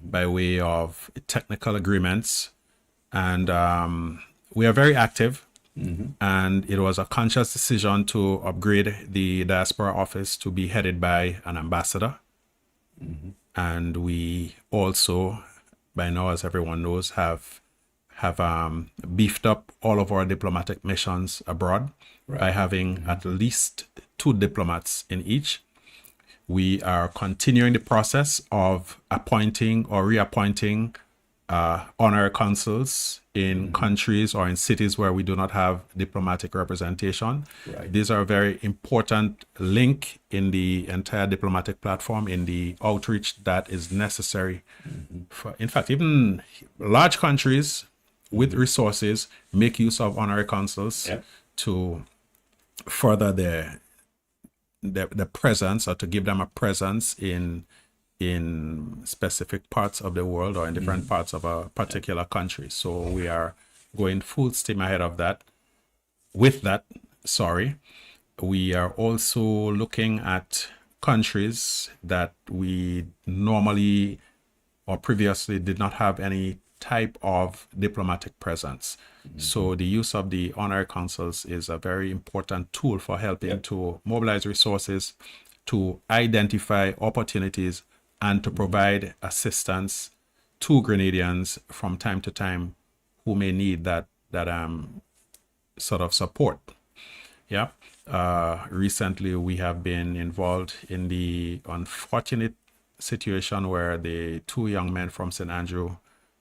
by way of technical agreements. And we are very active. And it was a conscious decision to upgrade the diaspora office to be headed by an ambassador. And we also, by now, as everyone knows, have beefed up all of our diplomatic missions abroad by having at least 2 diplomats in each. We are continuing the process of appointing or reappointing honorary consuls in countries or in cities where we do not have diplomatic representation. These are a very important link in the entire diplomatic platform, in the outreach that is necessary. In fact, even large countries with resources make use of honorary consuls to further their presence, or to give them a presence in specific parts of the world or in different parts of a particular country. So we are going full steam ahead of that. With that, we are also looking at countries that we normally or previously did not have any type of diplomatic presence. So the use of the honorary consuls is a very important tool for helping to mobilize resources, to identify opportunities, and to provide assistance to Grenadians from time to time who may need that sort of support. Recently, we have been involved in the unfortunate situation where the 2 young men from St. Andrew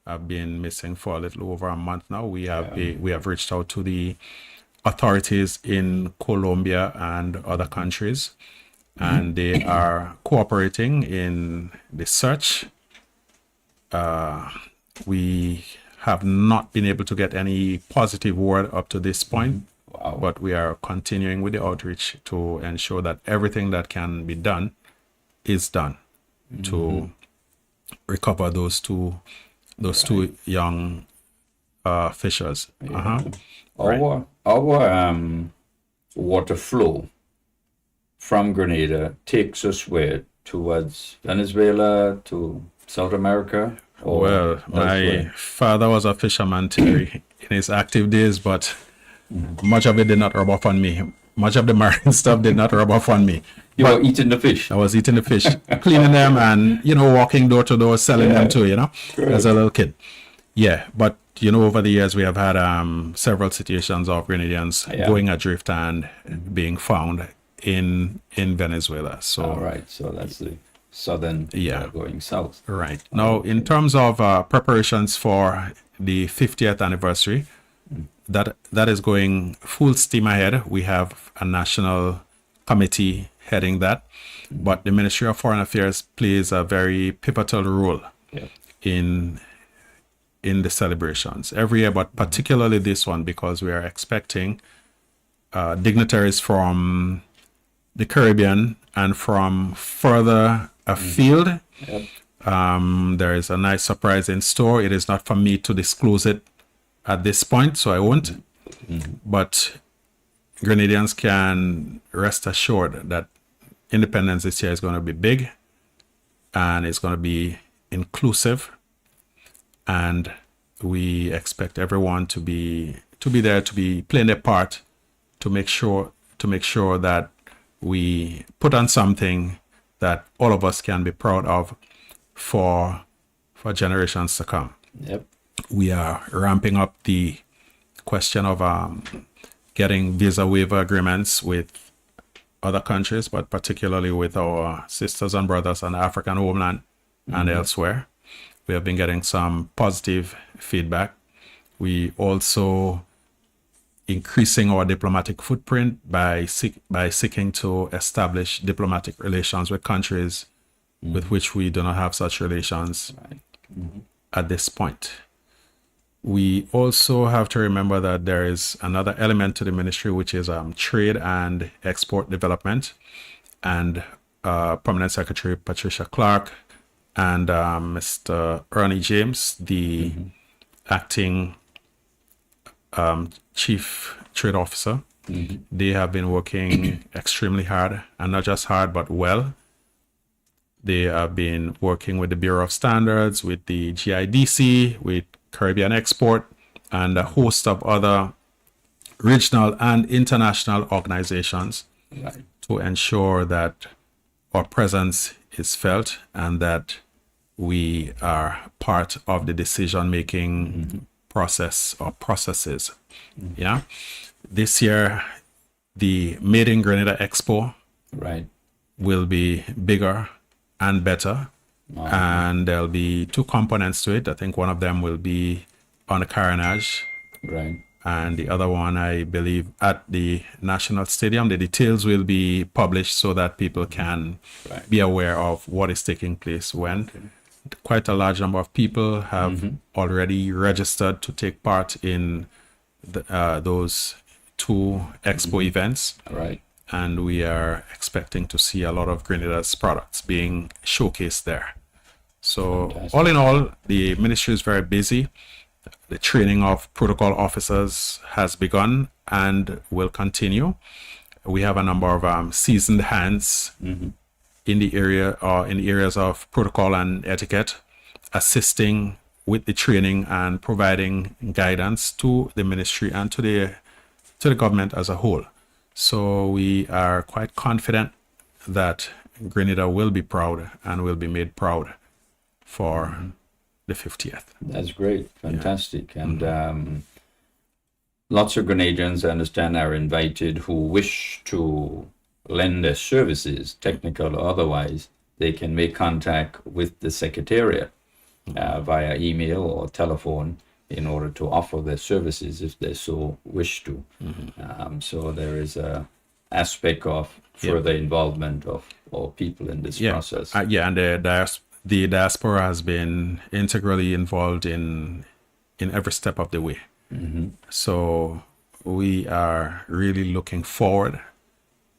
have been missing for a little over a month now. We have reached out to the authorities in Colombia and other countries, and they are cooperating in the search. We have not been able to get any positive word up to this point, but we are continuing with the outreach to ensure that everything that can be done is done to recover those two young fishers. Our water flow from Grenada takes us where? Towards Venezuela, to South America? Well, my father was a fisherman, Terry, in his active days, but Much of it did not rub off on me. Much of the marine stuff did not rub off on me. You were eating the fish. I was eating the fish, cleaning them, and walking door to door, selling them too. As a little kid. Yeah, but over the years we have had several situations of Grenadians going adrift and being found in Venezuela. So all right, so that's the southern going south. Right. Now, in terms of preparations for the 50th anniversary, that is going full steam ahead. We have a national committee heading that, but the Ministry of Foreign Affairs plays a very pivotal role in the celebrations every year, but particularly this one because we are expecting dignitaries from the Caribbean and from further afield. There is a nice surprise in store. It is not for me to disclose it at this point, so I won't. But Grenadians can rest assured that Independence this year is going to be big and it's going to be inclusive, and we expect everyone to be there, to be playing their part, to make sure that we put on something that all of us can be proud of for generations to come. Yep. We are ramping up the question of getting visa waiver agreements with other countries, but particularly with our sisters and brothers on the African homeland and elsewhere. We have been getting some positive feedback. We also increasing our diplomatic footprint by seeking to establish diplomatic relations with countries with which we do not have such relations at this point. We also have to remember that there is another element to the ministry, which is trade and export development. And Permanent Secretary Patricia Clark and Mr. Ernie James, the acting Chief Trade Officer, they have been working extremely hard, and not just hard, but well. They have been working with the Bureau of Standards, with the GIDC, with Caribbean Export, and a host of other regional and international organizations to ensure that our presence is felt and that we are part of the decision-making process or processes. This year, the Made in Grenada Expo will be bigger and better. And there'll be two components to it. I think one of them will be on the Carnage. And the other one, I believe, at the National Stadium. The details will be published so that people can be aware of what is taking place when. Quite a large number of people have already registered to take part in those two expo events. And we are expecting to see a lot of Grenada's products being showcased there. So all in all, the ministry is very busy. The training of protocol officers has begun and will continue. We have a number of seasoned hands in the area or in the areas of protocol and etiquette, assisting with the training and providing guidance to the ministry and to the government as a whole. So we are quite confident that Grenada will be proud and will be made proud for the 50th. That's great. Fantastic. And lots of Grenadians, I understand, are invited who wish to lend their services, technical or otherwise. They can make contact with the Secretariat via email or telephone in order to offer their services if they so wish to. So there is a aspect of further involvement of all people in this process. And the diaspora has been integrally involved in every step of the way. So we are really looking forward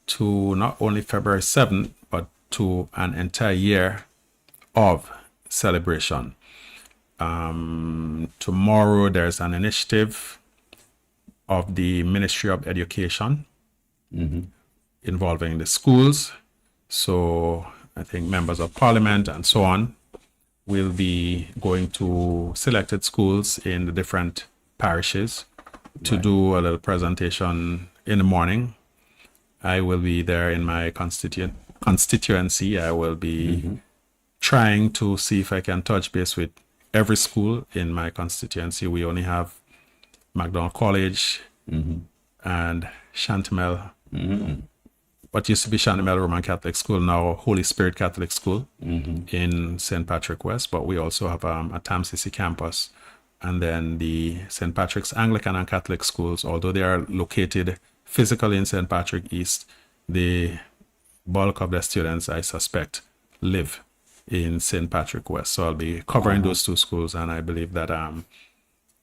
to not only February 7th, but to an entire year of celebration. Tomorrow there's an initiative of the Ministry of Education involving the schools. So I think members of parliament and so on will be going to selected schools in the different parishes to do a little presentation in the morning. I will be there in my constituency. I will be trying to see if I can touch base with every school in my constituency. We only have MacDonald College and Chantemelle. What used to be Chantemelle Roman Catholic School, now Holy Spirit Catholic School in St. Patrick West. But we also have a TAMCC campus. And then the St. Patrick's Anglican and Catholic schools, although they are located physically in St. Patrick East, the bulk of their students, I suspect, live in St. Patrick West. So I'll be covering those two schools, and I believe that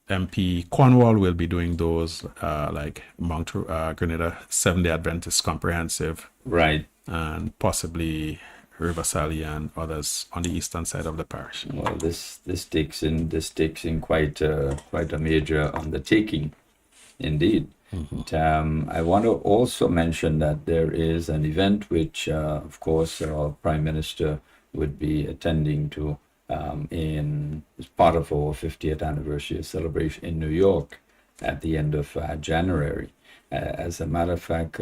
MP Cornwall will be doing those, like Mount Grenada Seventh-day Adventist Comprehensive, right, and possibly Riverside and others on the eastern side of the parish. Well, this takes in quite a major undertaking, indeed. I want to also mention that there is an event which, of course, our Prime Minister would be attending to as part of our 50th anniversary celebration in New York at the end of January. As a matter of fact,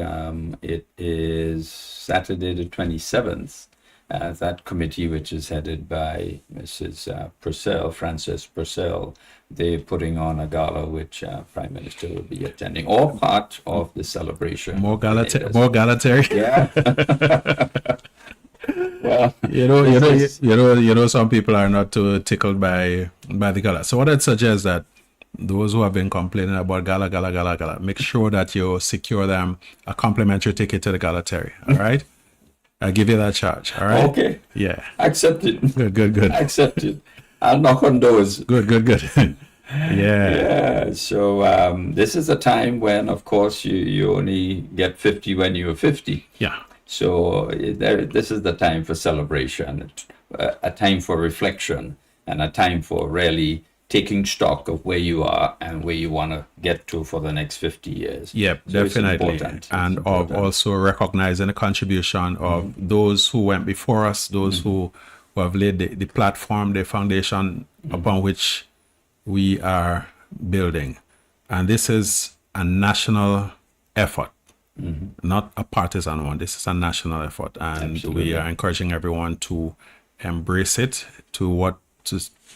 it is Saturday the 27th. That committee, which is headed by Mrs. Purcell, Frances Purcell, they're putting on a gala which Prime Minister will be attending, all part of the celebration. More galatary. Yeah. Well, you know, some people are not too tickled by the gala. So what I'd suggest that those who have been complaining about gala, make sure that you secure them a complimentary ticket to the galatary. All right. I'll give you that charge. All right. Okay. Yeah. Accepted. Good. Accepted. I'll knock on doors. Good. Yeah. So this is a time when, of course, you only get 50 when you're 50. Yeah. So this is the time for celebration, a time for reflection, and a time for really taking stock of where you are and where you want to get to for the next 50 years. Yep, so definitely. And of also recognizing the contribution of those who went before us, those who have laid the platform, the foundation upon which we are building. And this is a national effort, not a partisan one. This is a national effort. And Absolutely. We are encouraging everyone to embrace it, to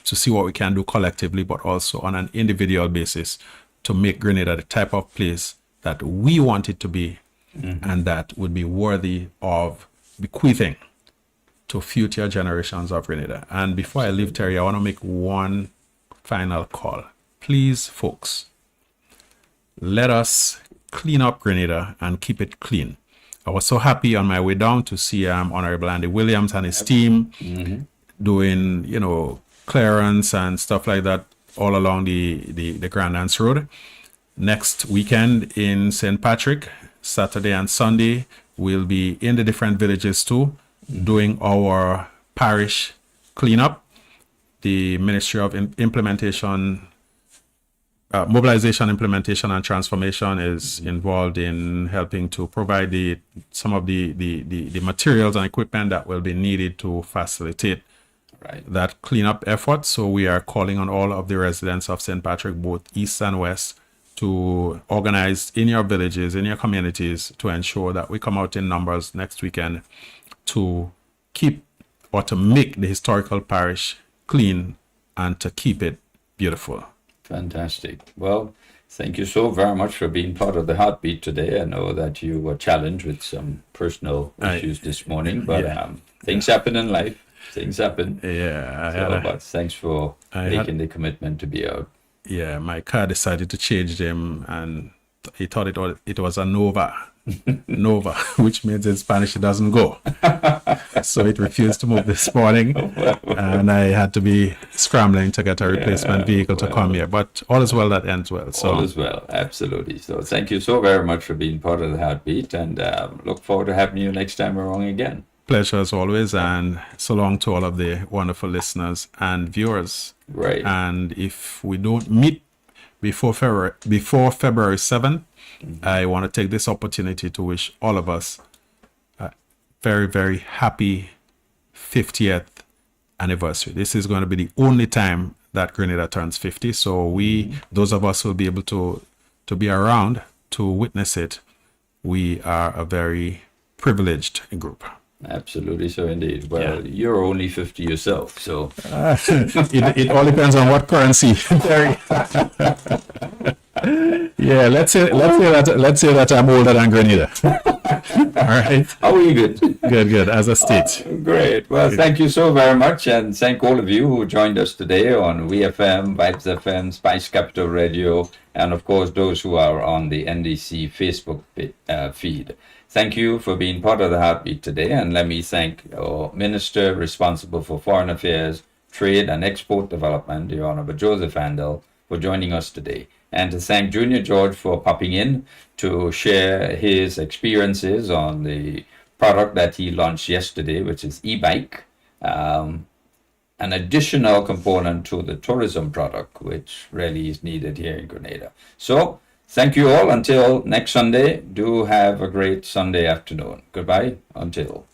see what we can do collectively, but also on an individual basis to make Grenada the type of place that we want it to be and that would be worthy of bequeathing to future generations of Grenada. And before I leave, Terry, I want to make one final call. Please, folks, let us clean up Grenada and keep it clean. I was so happy on my way down to see Honorable Andy Williams and his team doing, clearance and stuff like that all along the Grand Anse Road. Next weekend in St. Patrick, Saturday and Sunday, we'll be in the different villages too, doing our parish cleanup. The Ministry of Mobilization, Implementation and Transformation is involved in helping to provide some of the materials and equipment that will be needed to facilitate that cleanup effort. So we are calling on all of the residents of St. Patrick, both east and west, to organize in your villages, in your communities, to ensure that we come out in numbers next weekend to keep or to make the historical parish clean and to keep it beautiful. Fantastic. Well, thank you so very much for being part of the Heartbeat today. I know that you were challenged with some personal issues this morning, but things happen in life. Things happen. Yeah. But thanks for making the commitment to be out. Yeah, my car decided to change them, and he thought it was a Nova, which means in Spanish it doesn't go. So it refused to move this morning, and I had to be scrambling to get a replacement vehicle to come here. But all is well that ends well. So all is well, absolutely. So thank you so very much for being part of the Heartbeat, and look forward to having you next time around again. Pleasure as always, and so long to all of the wonderful listeners and viewers. Right. And if we don't meet before February 7th, I want to take this opportunity to wish all of us a very, very happy 50th anniversary. This is going to be the only time that Grenada turns 50. So those of us will be able to to be around to witness it, we are a very privileged group. Absolutely so indeed. Well, you're only 50 yourself, so it all depends on what currency. Yeah, let's say that I'm older than Grenada. All right. How are you? Good. Good. As a state. Great. Well, thank you so very much, and thank all of you who joined us today on WeFM, Vibes FM, Spice Capital Radio, and of course those who are on the NDC Facebook feed. Thank you for being part of the Heartbeat today, and let me thank our Minister responsible for Foreign Affairs, Trade and Export Development, the Honorable Joseph Handel, for joining us today, and to thank Junior George for popping in to share his experiences on the product that he launched yesterday, which is e-bike, an additional component to the tourism product, which really is needed here in Grenada. So, thank you all. Until next Sunday, do have a great Sunday afternoon. Goodbye until.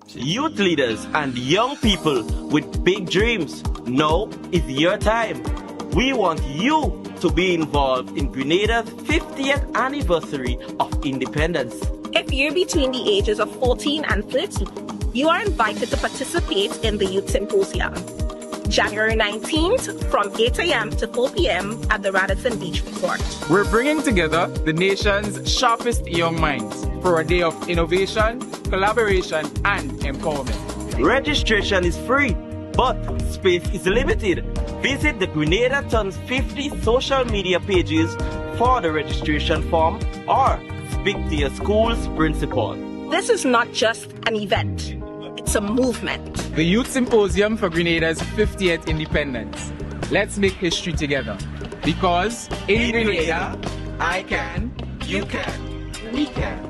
Youth leaders and young people with big dreams, now is your time. We want you to be involved in Grenada's 50th anniversary of independence. If you're between the ages of 14 and 30, you are invited to participate in the Youth Symposium. January 19th from 8 a.m. to 4 p.m. at the Radisson Beach Resort. We're bringing together the nation's sharpest young minds for a day of innovation, collaboration, and empowerment. Registration is free, but space is limited. Visit the Grenada Turns 50 social media pages for the registration form or speak to your school's principal. This is not just an event, it's a movement. The Youth Symposium for Grenada's 50th independence. Let's make history together. Because in Grenada, I can, you can, we can.